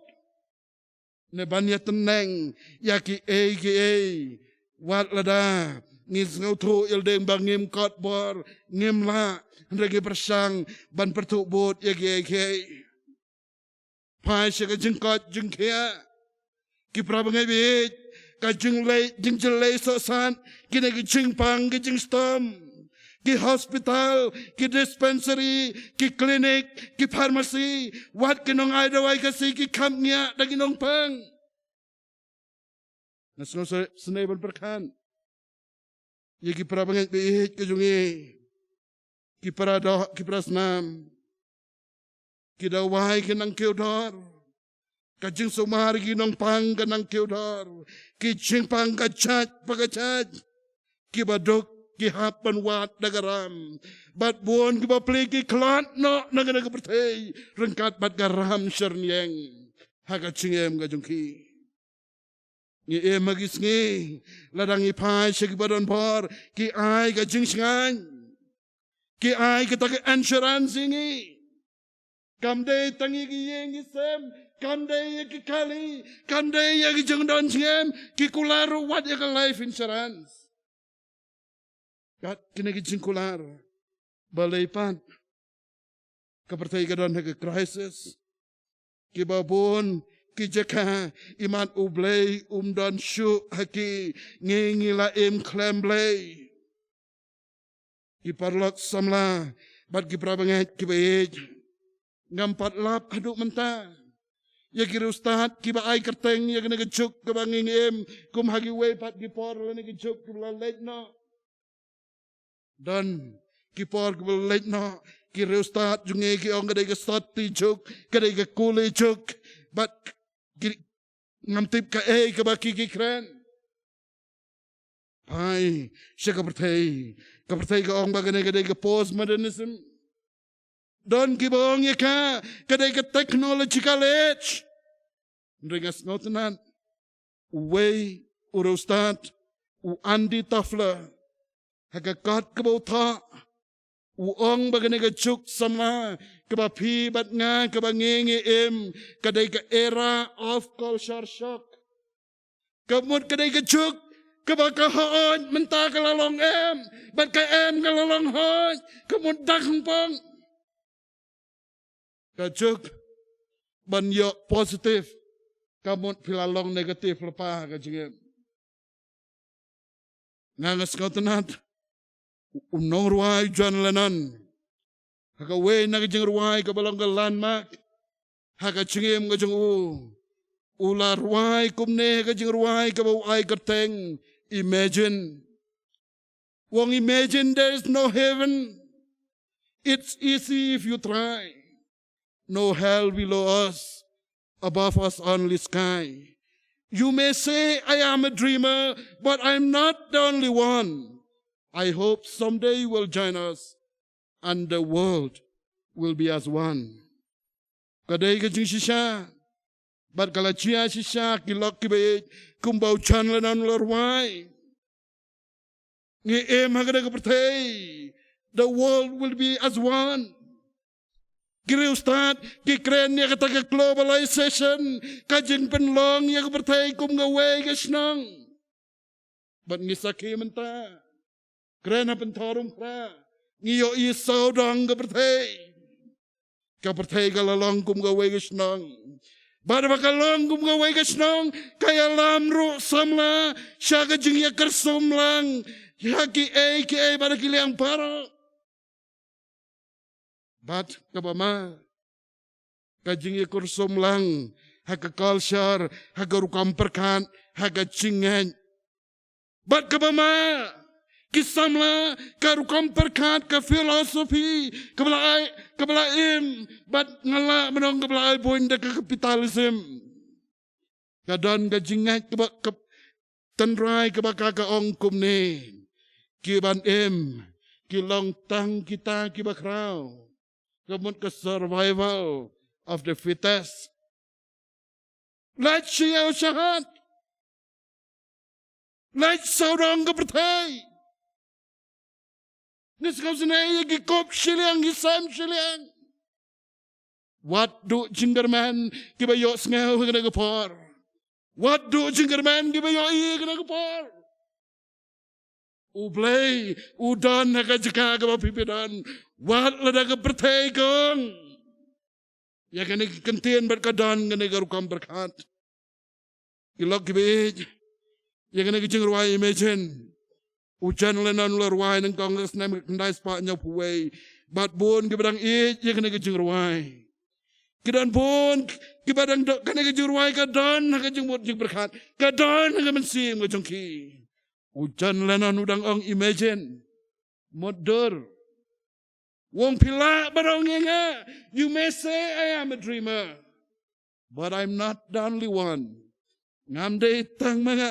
ne banya teneng ya ki wat lada ngi ngau tho ildeng bangim kot bor ngim la ndrege persang ban pertobot ya ki pai se ka jing kot jing khia ki prabangai bi ka jing lei so san ki ne ki jing pang ki jing stom ki hospital, ki dispensary, ki klinik, ki pharmacy, wat kinong aidawai kasi ki kamnya da kinong pang. Nasno senebal berkan. Ye ki prabangat bihit ke jungi. Ki parado, ki prasnam. Ki dawai kinang kiodor. Kajing sumar kinong pang kanang kiodor. Ki jing pang kachat pagachat. Ki badok ki hapan wat nagaram bat buon ki bapli ki klat no nagana ka pertay rengkat bat garam sernyeng haga cingem ga jungki ni magis ngi ladang ipai segi badon por ki ai ga jing singan ki ai ka tak insurance ngi kamde tangi ki yeng isem kamde ki kali kamde ki jeng don cingem ki kularu wat ya ka life insurance kat kena jingkular balai pan kepertai kadon ke crisis ki babon ki jeka iman ublay don shu haki ngingila klemblay ki parlok samla bat ki prabangat ki baej ngampat lap aduk mentah ya ki ustad ki ba ai kerteng ya kena juk ke banging kum hagi we pat ki por le ki juk ki lalej no dan kipor kebelit no kiri ustad junge ki ong kadai ke sati juk kadai ke kuli juk bat ngamtip ka ke baki ki kren ai siya kapertai ka ong bagane kadai ke postmodernism dan ki bong ya ka kadai ke technological age ringas ngotenan uwe ura ustad u andi tafla hagakat kebauta uong bagane ka juk sama kebapi bat nga kebangengi kadai ka era of culture shock kemut kadai ka juk kebakahoon mentah kalalong bat ka kalalong hoon kemut dakang pong ka juk banyo positif kemut pilalong negatif lepas ka jengem ngangas kau tenat unong ruai John Lennon haka we nagajing ruai ka balong ka landmark haka chingim ka jung Ula ruai kumne ka jing ruai ka bau ai kerteng. Imagine. Wong imagine there is no heaven. It's easy if you try. No hell below us. Above us only sky. You may say I am a dreamer, but I'm not the only one. I hope someday you will join us and the world will be as one. Kadai ka jing shisha, but kalachia shisha kilok kibe kumbau chan lanan lorwai. Ngi em hagada ka pertay, the world will be as one. Kiri Ustad, ki kren niya kata globalization, kajing penlong niya kapertay kum ngaway kasnang. But ngisaki menta, kren hapen torum kra, ngiyo isaw dang kapertay kalalong kum ngaway kasnang. Bada bakalong kum ngaway kasnang, kaya lamro samla, siya kajing ya kersum lang, ki ay bada kiliang paro. But kabama kajing kursum lang haga culture haga rukam perkan haga cingan. But kabama kisamla ka rukam perkan ka filosofi kabla im but ngala menong kabla ai point ka kapitalism. Kadon kajingan kaba tenrai kaba ka ong kumne kiban im kilong tang kita kibakrau. Kemudian ke survival of the fittest. Let's see our syahat. Let's saudang ke pertai. Nis kau senai ki kop siliang ki sam siliang. What do jingerman ki bayo sngau kena kepor. What do jingerman ki bayo i kena kepor. Ublay, udan haka jika ka pipidan. Wat lada ka pertay kong. Ya kani kentian bat kadan kani garukam berkat. Ilok kibij. Ya kani kijing ruai imagine. Ujan lenan ruai nang kongres nam kendai spa nya puway. Bat bon kibadang ij ya kani kijing ruai. Kidan bon kibadang dok kani kijing ruai kadan haka jing bot jing berkat. Kadan haka mensim ka jongki. Ujan lenan udang ong imagine. Modern. Wong pila barong nga. You may say I am a dreamer. But I'm not the only one. Ngamde tang mga.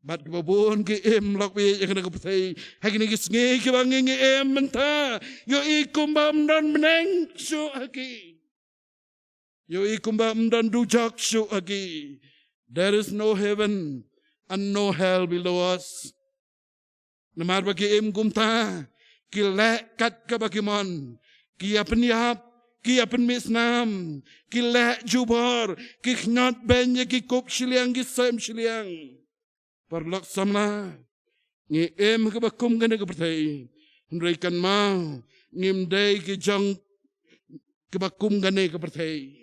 But babon ki em lakwi yang kena kapatay. Hagi ni kisngi ki bangi em menta. Yo ikumbam dan meneng su hagi. Yo ikumbam dan dujak su hagi. There is no heaven and no hell below us. Namar bagi em kumta. Kilek kat kabakimon, kia penyap, kia penmisnam, kilek jubor, kiknat benye kikup siliang kisem siliang. Perlok samla, ngi em kabakum kena kepertai, hendraikan mau, ngimdai kijang kabakum kena kepertai.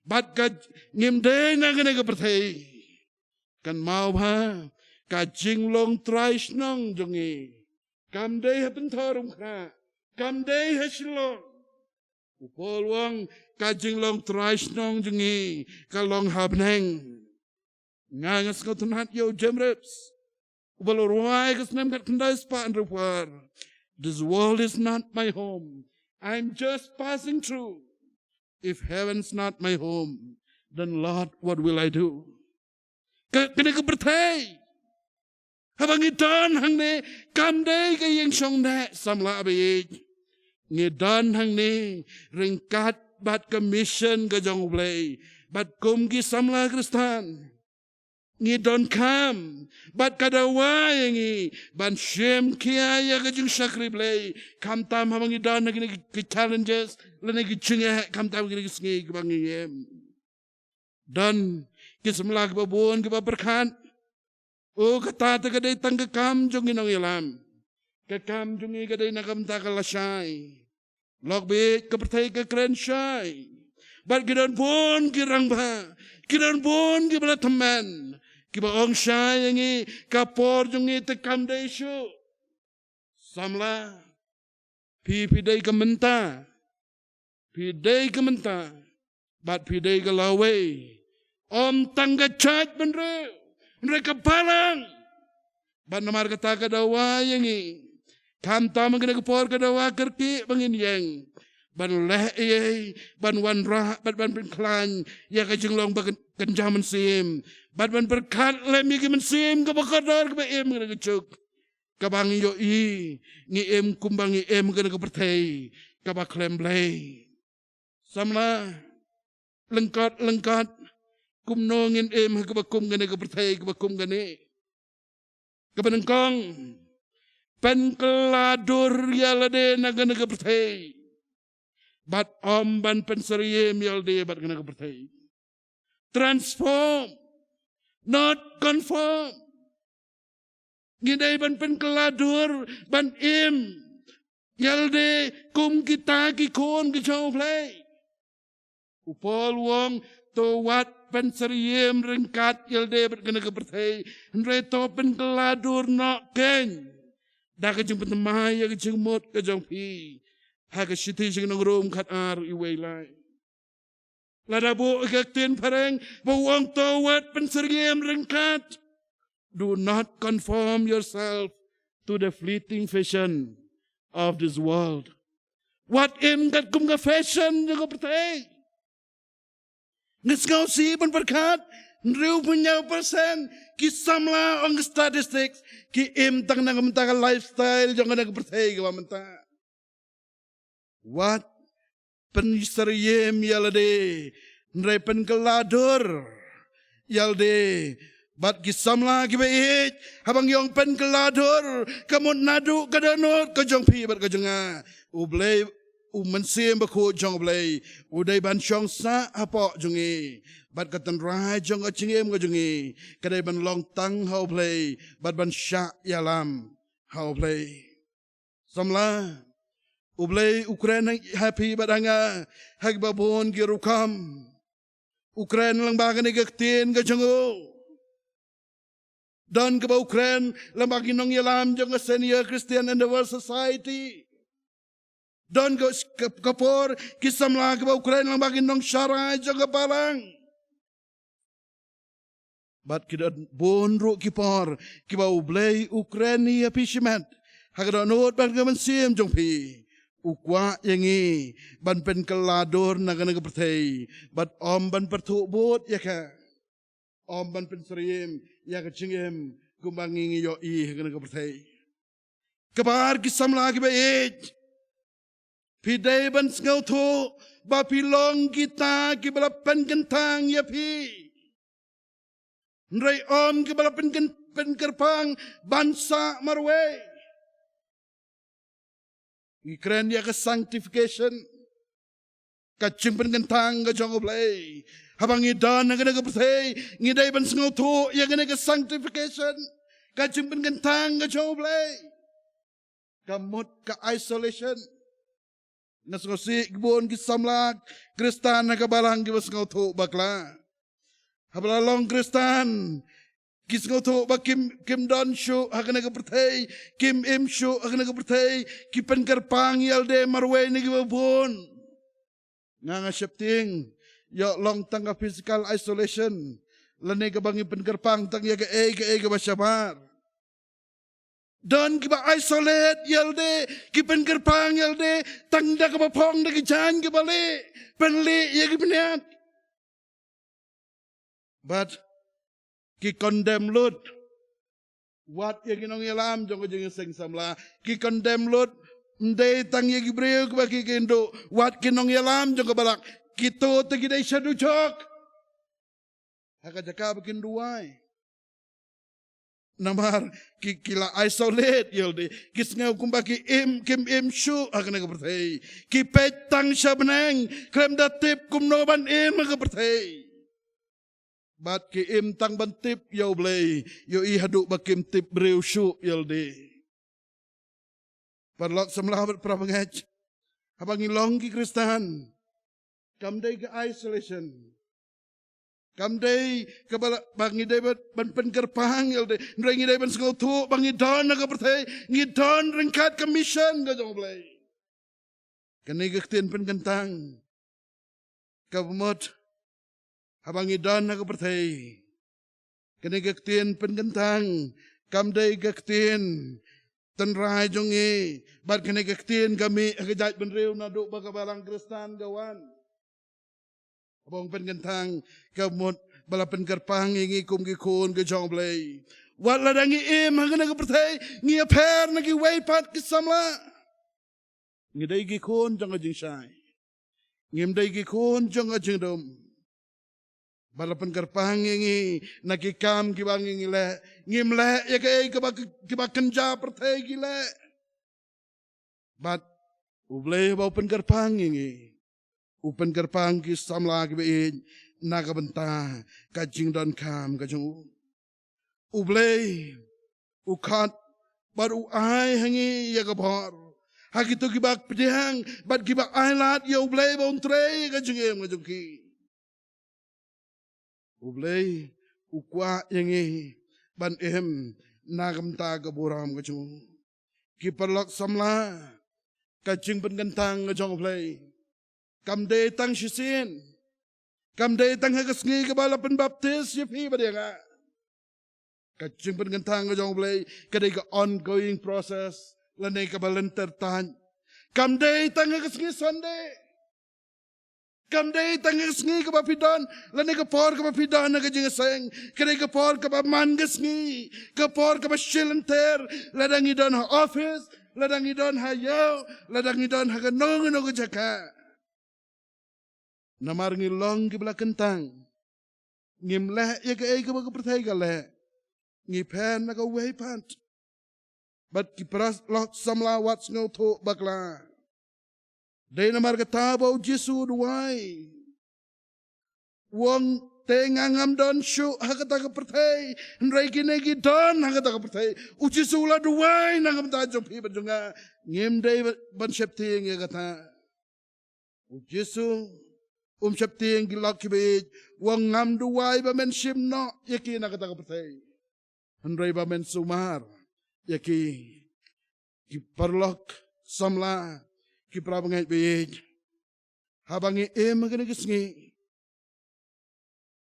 Bat kaj ngimdai na kena kepertai, kan mau ha, kajing long trais nong jongi. Kamday hapen thorum kha, kamday hasilong. Upol wang kajing long trais nong jengi, kalong habneng. Ngangas kau tunat yo jemreps. Upol ruai kasnem kat kendai spa andrupar. This world is not my home. I'm just passing through. If heaven's not my home, then Lord, what will I do? Kena kepertai. Habang idan hang ne kamday kayeng song ne samla abiyik. Ngidan hang ne ringkat bat commission ka jong ublay. Bat kum ki samla kristan. Ngidon kam bat kadawa yangi. Ban shem kiaya ka jong sakri blay. Kam tam habang idan hang ne ki challenges. Lana ki chingeh kam tam ki sngi ki bangiyem. Dan ki samla ki babon ki baberkan. Oh kata kadai tangga kam jongi nang ilam, kakam jongi kadai nakam takalasay, lokbit kepertai kekeren shay, bat kidan pun kirang ba, kidan pun kibala teman, kiba ong shay yangi kapor jongi tekam desu, samla, pidai kementa, bat pidai kelawai, tangga chat benre. Mereka balang. Ban namar kata kadawa yangi. Kanta mengena kepor kadawa kerki bangin yang. Ban leh ban wan rah ban klan ya kajeng long bagan kenjaman sim. Ban berkat lem yagi mensim kabakadar kabaim kena kecuk. Kabang yo ngi em kumbang ngi em kena kepertai kabak lem blay. Samla lengkat kumnongin em kabakum kena kepertai kabakum kena. Kabanengkong penkeladur yalade naga kepertai. Bat ban pensariem yalde bat kena kepertai. Transform, not conform. Ngidai ban penkeladur ban yalde kum kita kikon kicau play. Upol wong to wat pensariem rengkat yalde bat kena kepertai. Andre to penkeladur nak ken. Dah kejeng pentemai ya kejeng mot kejeng pi. Haga siti sing nang rom kat ar iway lai. Lada bo ikaktin pareng bawang tawat penseriam rengkat. Do not conform yourself to the fleeting fashion of this world. What im kat kum ka fashion jago pertai. Ngesgau si ban berkat. Nriu punya persen kisamla ong statistics ki im tang nang mentaka lifestyle jangan nang pertai ka mentaka. Wat pensariem yalade nrai penkeladur yalde bat kisamla kibait habang yong penkeladur kamut nadu kadanot kajong pi bat kajonga ublay mensim bako jong blay udai ban chong sa apa jongi bat katan rai jong achingem kajongi kadai ban long tang how play bat ban sha yalam how play samla Ublay Ukraine happy badanga hagbabon girukam Ukraine lang bagan igaktin gajango dan keba Ukraine lang bagin nong yalam jang senior Christian in the world society dan kapor kisamla keba Ukraine lang bagin nong syara jang kapalang bat kita bonro kipor kiba ublay Ukraine happy shimat hagranot bagin mensim jong pi ukwa yangi ban pen keladur naga pertai bat ban pertubut ya ka ban pen serim ya ka cingem kumbangi yo naga pertai kabar kisam lagi baik pidai ban sengau tu ba pilong kita kibala pen kentang ya pi nrai kibala pen kerpang bansa marwe Ikran dia ke sanctification. Kacing penkentang ke jong play. Habang idan nak kena pertai. Ngidai ban sengau tu yang kena ke sanctification. Kacing penkentang ke jong play. Kamut ke isolation. Nasengau si kebun kisamlak. Kristan nak balang ke sengau tu bakla. Habalalong Kristan. Kisngau tu ba Kim Don Shu hakana ka pertai Kim Im Shu hakana ka pertai kipen kerpang yalde marwe ni gibabon nga shifting yo long tang ka physical isolation lane ka bangi pen kerpang tang ya ka ka basyamar don kiba isolate yalde kipen kerpang yalde tang da ka bapong da kijan ka bali penli ya gibniat but ki condemn lut wat yang kinong yalam jong jeng seng samla ki condemn lut ndai tang ye gibreu ba ki kendo wat kinong yalam jong balak kito tegidai shadu chok haka jaka bikin duai namar ki kila isolate yelde kisngau kumba ki kim im shu hakana ka pertai ki petang shabneng krem datip kumnoban ka pertai bat ki im tang bantip yau blay yo I haduk bakim tip breu shu yalde parlok samlah bat prabangaj habang ilong ki Kristan kam day ke isolation kam day ke bangi day bat ban penkerpang yalde nrengi day ban sengau tu bangi don na ka pertai ngidon rengkat commission ga jong blay kanai gaktin penkentang kabumot habang idan na kapertay. Kani gaktin pengentang, kamday gaktin, tanray jongi, bat kani gaktin kami agajat benriw na do bakabalang kristan gawan. Habang pengentang, kamot bala pengkarpang ingi kumgikon gajong blay. Wat ladangi hanggang nagapertay, ngi aper nagi waypat kisamla. Ngiday gikon jang ajing syay. Ngimday gikon jang ajing dom. Balapan karpang ngi nakikam kibang ngi le. Ngimle ya kay kibakenja pertay gile. Bat ublay ba upen karpang ngi. Upen karpang kisamla kibain nakabenta kajing don kam kajung. Ublay ukat baru ai hangi ya kabor. Hak itu kibak pedihang bat kibak ailat ya ublay ba untre kajung em kajung ki. Ublay ukwa yangi ban nagam ta kaburam kajung. Kiperlok samla kajing pengentang kajung ublay. Kamde tang sisin. Kamde tang hagasngi kabala penbaptis yepi badianga. Kajing pengentang kajong ublay kadai ka ongoing process lanay kabalenter tan. Kamde tang hagasngi Sunday. Kamday tangas ngi ka papidan, lanay ka por ka papidan na kajing aseng, kaday ka por ka pamangas ngi, ka por ka pasyilenter, ladang idon ha office, ladang idon ha yaw, ladang idon ha kanong no kajaka. Namar ngi long ki belakentang, ngim leh ya ka ay ka magkapertay ka leh, ngi pen na ka waypant, bat ki pras lok samla wats ngaw to bakla. Day na markatabaw Jesu duway. Wang tengangam don syu hakataka pertay. Nray kinegi don hakataka pertay. Jesu la duway nangam tajong pibat junga. Ngim day ban septing ya kata. Jesu septing gilak kibit. Wang ngam duway ba men sim no yaki nakataka pertay. Nray ba men sumar yaki kiparlok samla. Kipra bangay biyid. Habangi maganegisngi.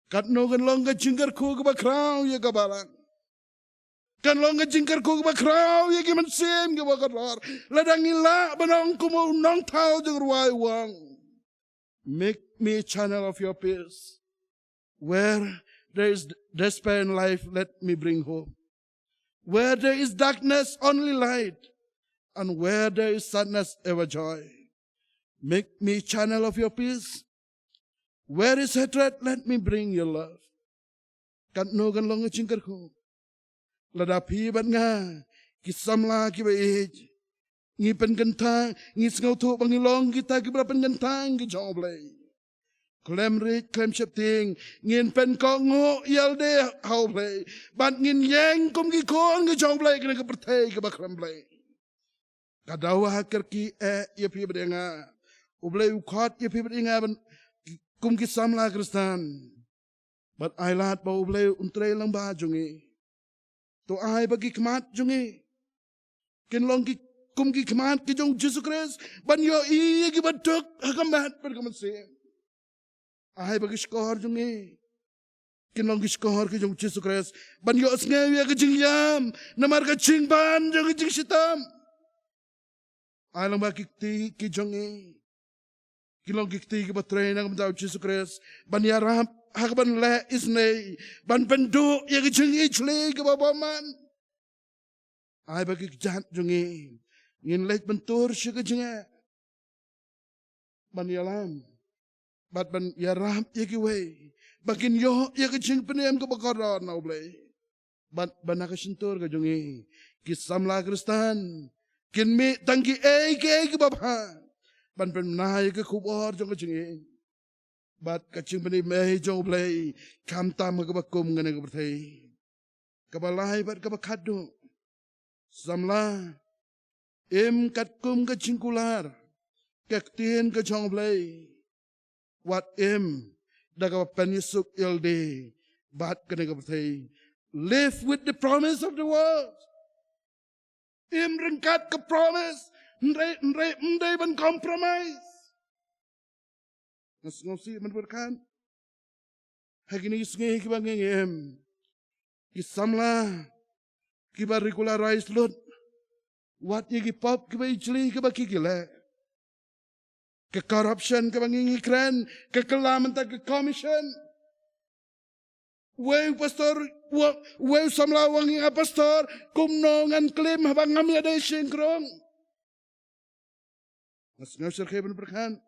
Katno kan long ka jingkar ko ka bakraw ya kabalan. Kan long ka jingkar ko ka bakraw ya kimansim ka bakatlor. Ladang ila banong kumo nong tao jang ruway wang. Make me a channel of your peace. Where there is despair in life, let me bring hope. Where there is darkness, only light. And where there is sadness, ever joy. Make me channel of your peace. Where is hatred, let me bring your love. Katno kan long chingkar ko. Ladapi bat nga, kisamla kibaij. Ngi pengentang, ngi sengaw to pangilong kita kibra pengentang ki joblay. Klem rit, klem septing, ngin pen kongo yalde hawblay. Bat ngin yang kum ki kon ki joblay kina kapertay kibakremblay. Kadawa kerki ya pi bedenga ublay ukhat ya pi bedenga kum ki samla kristan bat ailat ba ublay untre lang ba jungi to ai bagi kmat jungi ken long ki kum ki kmat ki jong Jesus Christ ban yo i ki batuk hakamat per kamanse ai bagi skor jungi ken long ki skor ki jong Jesus Christ ban yo snge ya ki jingyam namar ka jingban jong jing sitam alang ba kikti kijongi kilong kikti ki batray nang mataw Jesus Christ ban yarap hakaban le isnay ban pendu ya kijingi chli ki babaman ay ba kikjat jongi ngin leit bentur siya kijinga ban yalam bat ban yarap ya kiway bakin yo ya kijing peniem ka bakaran na ublay bat ban nakasintur ka jongi kisamla kristan Kinmi tangki ke babha ban pen nahay ke kubor jong kacing bat kacing pani meh jong blay kam tam ka bakum ngane ka berthai kabalai bat ka bakado samla kat kum kacing kular kaktin ka jong blay wat da ka pen yusuk ilde bat kane ka berthai live with the promise of the world. Rengkat ke promise, ndai ban compromise. Ngosi men berkan. Hagini sngi kiba ngem. Kisamla kiba regularize lot. Wat ye pop kiba ijli kiba kikile. Ke corruption kiba ngingi kren. Ke kelamanta ke commission. Weu pastor, weu samla wangi pastor. Kumnongan klim habang ngami ada singkrong. Mas ngusir keben berkan.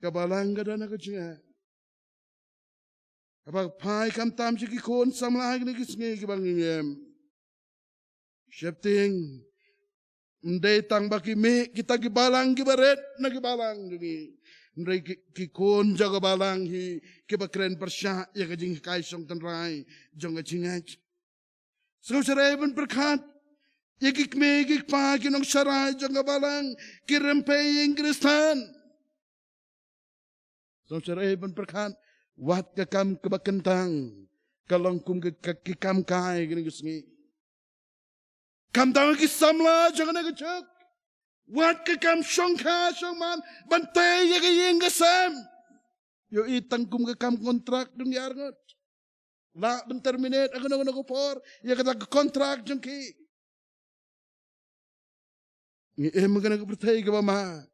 Kabalang kadana kecingah. Kapag pai kam tam si kikon samla hagi ni kisngi kibang ngiem. Shifting. Ndai tang baki me kita kibalang kibaret na kibalang dini. Ndai kikon jaga balang hi kibakren persya ya kajing kaisong tanrai jong kajingaj. Sengau sarai pun berkat. Ya kikme kikpa kinong sarai jong kabalang kirempe yang Kristan. Sengau sarai pun berkat. Wat kakam kebakentang kalong kum kikam kai gini gusngi. Kam tang kisamla jangan nak cek. Wat kakam shongka shongman bantai ya kayeng gasam. Yo itang kum kakam kontrak dung yarngot. La ben terminate agun por ya kata kontrak jengki. Ni magana bertai ke mama.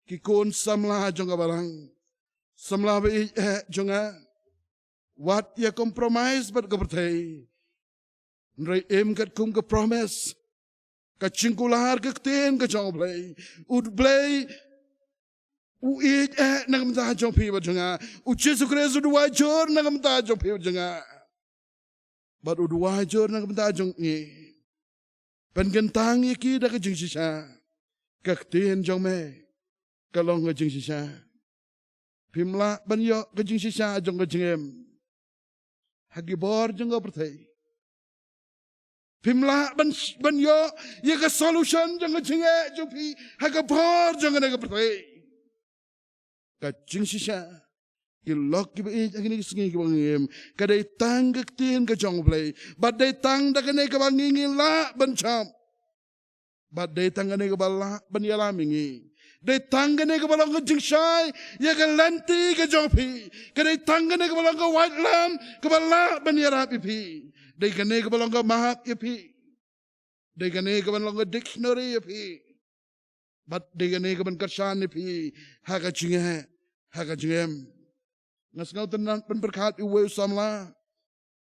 Kikon samla jong barang. Samla be jonga wat ya compromise bat kepertai nrai kat kum ke promise ka cingkular ke ten ke jong play ud play u nagam ta jong pi bat jonga u Jesu Kristus dua jor nagam ta jong pi bat jonga bat u dua jor nagam ta jong ni pen gentang iki da ke jing sisa ka ten jong me kalong ke jing sisa Pimla banyo kajing sisa jong kajingem. Hagi bor jong pertai. Pimla banyo ya ka solution jong kajinge jong pi hagi bor jong kajing pertai. Kajing sisa ilok kibai agini kisingi kibangem. Kadai tang kaktin ka jong play. Badai tang dakane kabangingi la bancam. Badai tang kane kabala banyalamingi. Dai tanggane ke balang ke jingsai, ya ke lanti ke jongpi. Kadai tanggane ke balang ke white lamb, ke balang banyara pipi. Dai kane ke balang ke mahap pipi. Dai kane ke balang ke dictionary pipi. But dai kane ke ban kersan pipi. Haka jingem. Ngas ngau tenan pen berkat iwe samla.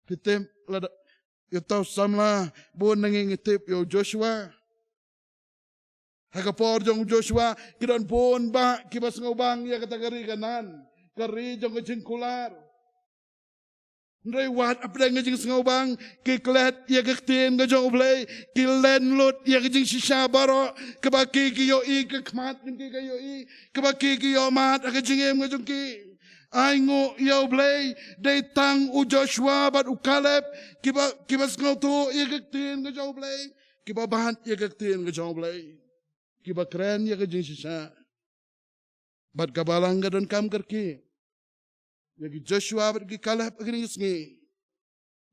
Pitem lada yo tau samla bon nanging tip yo Joshua. Hakapor jong Joshua kiran pon ba kibas ngobang ya katagari kanan kari jong kecingkular ndai wat apda ngajing ngobang kiklet ya kektin ngajong play kilen lut ya kajing sisa baro kebaki kiyo i kekmat ngki kayo i kebaki kiyo mat akajing ngajong ki aingo yo play dai tang u Joshua bat u Caleb kibas ngotu ya kektin ngajong play kibabat ya kektin ngajong play Kiba keren ya kajing sisa. Bat kabalang dan kam kerki. Yagi Joshua bat ki Caleb agni isngi.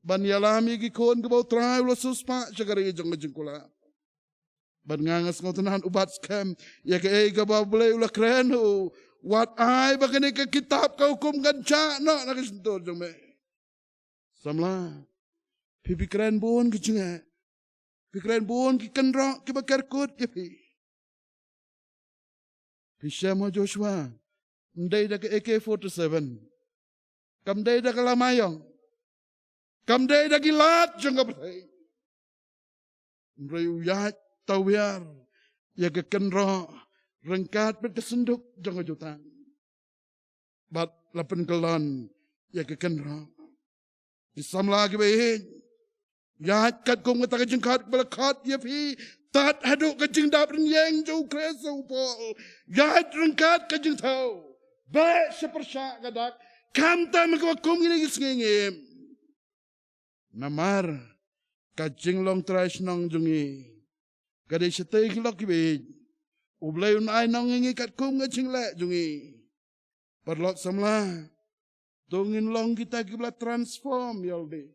Ban yalami ki kon ke bau trai ulo suspa cakari jong kajing kula. Ban ngangas ngotenan ubat scam ya ke ega bau boleh ulah keren hu. Wat ai bagani ke kitab ka hukum ganca no nakasentur jong me. Samla pipi keren bon ki jinga. Pipi keren bon ki kenro ki bakar kut ya pi. Pisamo Joshua, ndai da ke AK-47, kam dai da ke lamayong, kam dai da gilat jong kapatay. Ndai uyat tawyar, ya ke kenro, rengkat berkesenduk jong kajutan. Bat lapan kelon, ya ke kenro. Isam lagi baik, yat kat kong kata kejengkat balakat ya pi, tat haduk kajing daprin yang jauh kresa upol. Yat rengkat kajing tau. Baik sepersyak kadak. Kamta makawakum ini kisngingim. Namar. Kajing long trash nong jungi. Kadai setay kilok kibig. Ublay unay nong ngingi kat kum kajing lek jungi. Perlok samla. Tungin long kita kibla transform yaldi.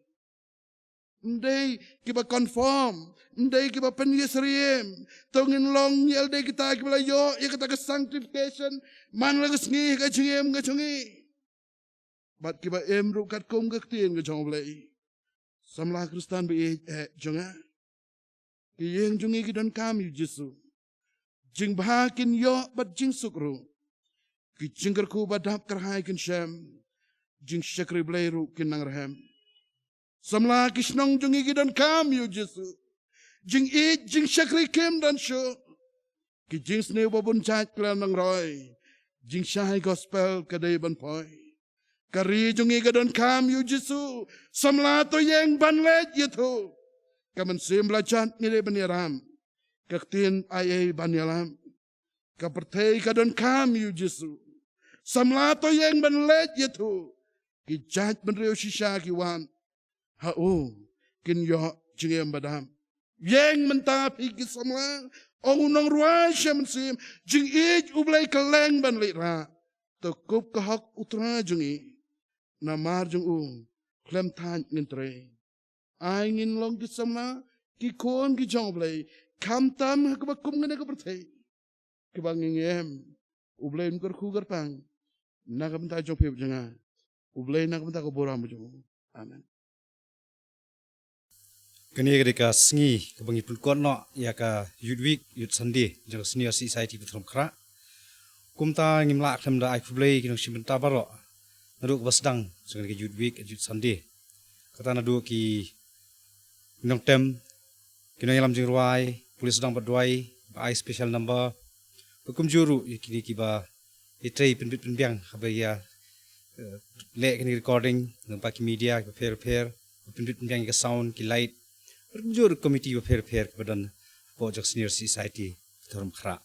Ndai kiba conform, ndai kiba penyesriem, tongin long yelde kita kibla yo, ya kita ke sanctification, man lagas ngi ka jingem ka jungi. bat kiba ru kat kum ke tien ke jong blei samla Kristan bi jonga ki yeng jungi ki don kam yu Jesu jing bahakin yo bat jing sukru ki jingker ku badap kerhai kin shem jing syakri blei ru kin nang rahem samla kisnong jungi ki don kam yu Jesu jing jing syakri kem dan sho ki jing sneu babun chat klan nang roy jing syai gospel kadai ban poi kari jungi ka don kam yu Jesu samla to yeng ban let yetu kaman sim lachat ni ban yaram kaktin ai ban yalam ka pertei ka don kam yu Jesu samla to yeng ban let yetu ki jat ban reu shisha ki wan ha o kin yo jingem badam yeng menta pi ki samla ong nong ruai shem sim jing ublai kaleng ban lira to kup ka hak utra jungi na mar jung klem tan ngin tre ai ngin long ki sama ki kon ki jong blai kam tam ka ba kum ngene ka perthei ki ba ngem ublai ngor khu gar pang na ka benta jong phe janga ublai na ka benta ko boram jong amen Kini ketika sengi kebangi pun kono ya ka youth week youth Sunday jang senior society Puthom Khra kumta ngimla klem da ai kublai kinong simbenta baro nadu basdang sengen ke youth week youth Sunday kata nadu ki kinong tem kinong yalam jing ruai polis sedang berdwai ai special number hukum juru kini kiba itrei penbiang habaya le kini recording nampak media ke fair penbiang ke sound ki light berkunjur komiti fair kepada pojok senior society Puthom Khra.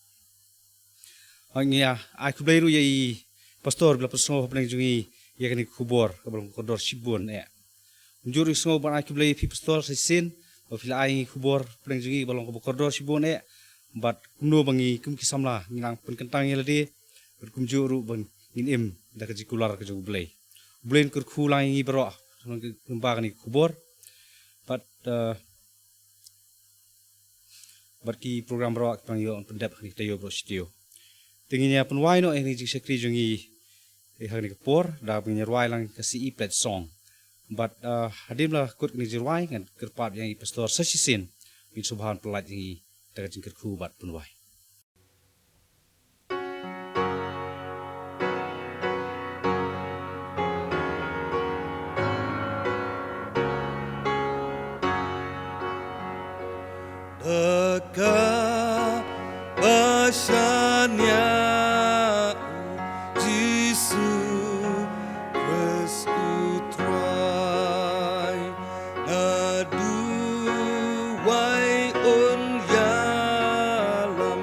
Hanya aku belajar yai pastor bila pasal apa yang jungi ia kini kubur kebelang kodor Shibun Kunjur semua ban aku belajar pastor sesin bila ai kubur apa yang jungi kebelang kodor Shibun bat kuno bangi kum kisamla ngilang penkentang yang ladi berkunjur bang ngin dah kejikular kejauh belai kerkulang ini berok lembah ni kubur bat berki program berok panggil pendap kita yo bro studio tinginya penwai no ini jik sekri jungi hari kepor dah punya ruai lang kasi plat song but hadim lah kut ni ruai kan kerpat yang pastor sesisin bin subhan pelat yang daga jingker ku bat penwai Dekat basyanya Jisu Krisutrai Naduwai un yalam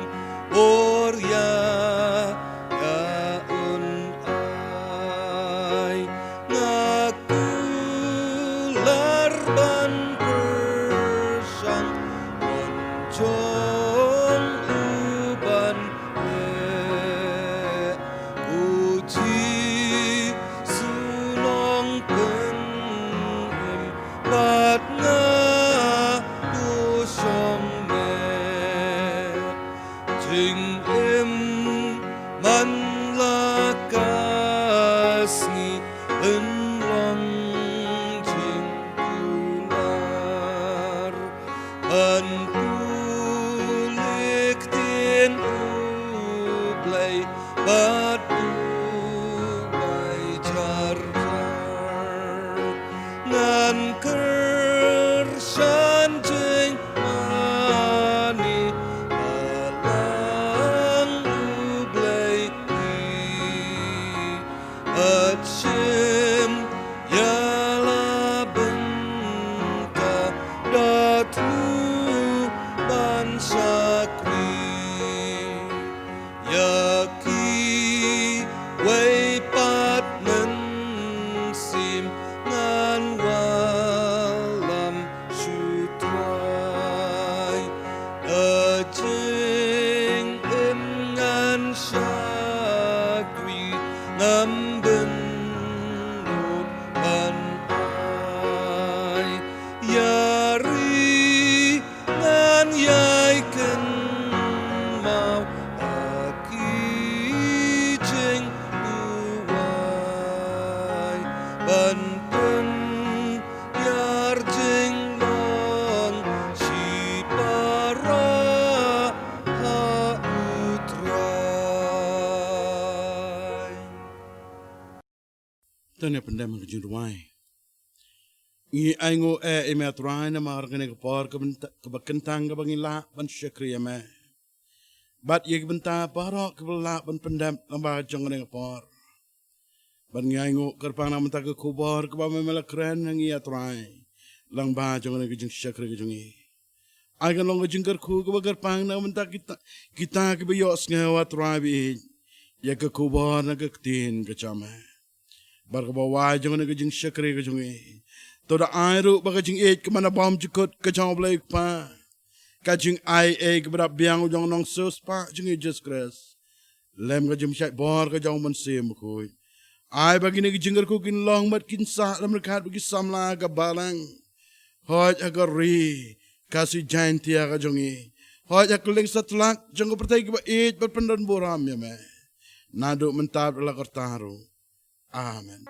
dan penyar jenglang si para hautrai. Tanya pendam kejung rumai. Ngi aingo eme atrai na margane kapor kebakentang kabangila ban syakri eme. Bat ye benta parok kebela ban pendam lamba jongane kapor. Ban ngi aingo kerpang na menta ke kubor keba memela keren ngi atrai. Lang ba jongane kejung syakri kejungi. Agan long kejung kerku keba kerpang na menta kita kebayok sengawa atrai bi. Ya ke kubor na ke ketin kecame. Bar kebawa jongane kejung syakri kejungi. Toda airu bagajing ke mana bom jukut kejang blai pa. Kajing ai ke berap biang ujang nong sus pa jing Jesus Christ. Lem kajim syai bor kejang mensim kuy. Ai bagi ni kejingger ku kin long mat kin sa lam rekat bagi samla ka balang. Hoj agar ri kasih jain tia kajongi. Hoj akuling satlak jang ko pertai ke ba berpendan boram ya me. Nadu mentab la kortaru. Amen.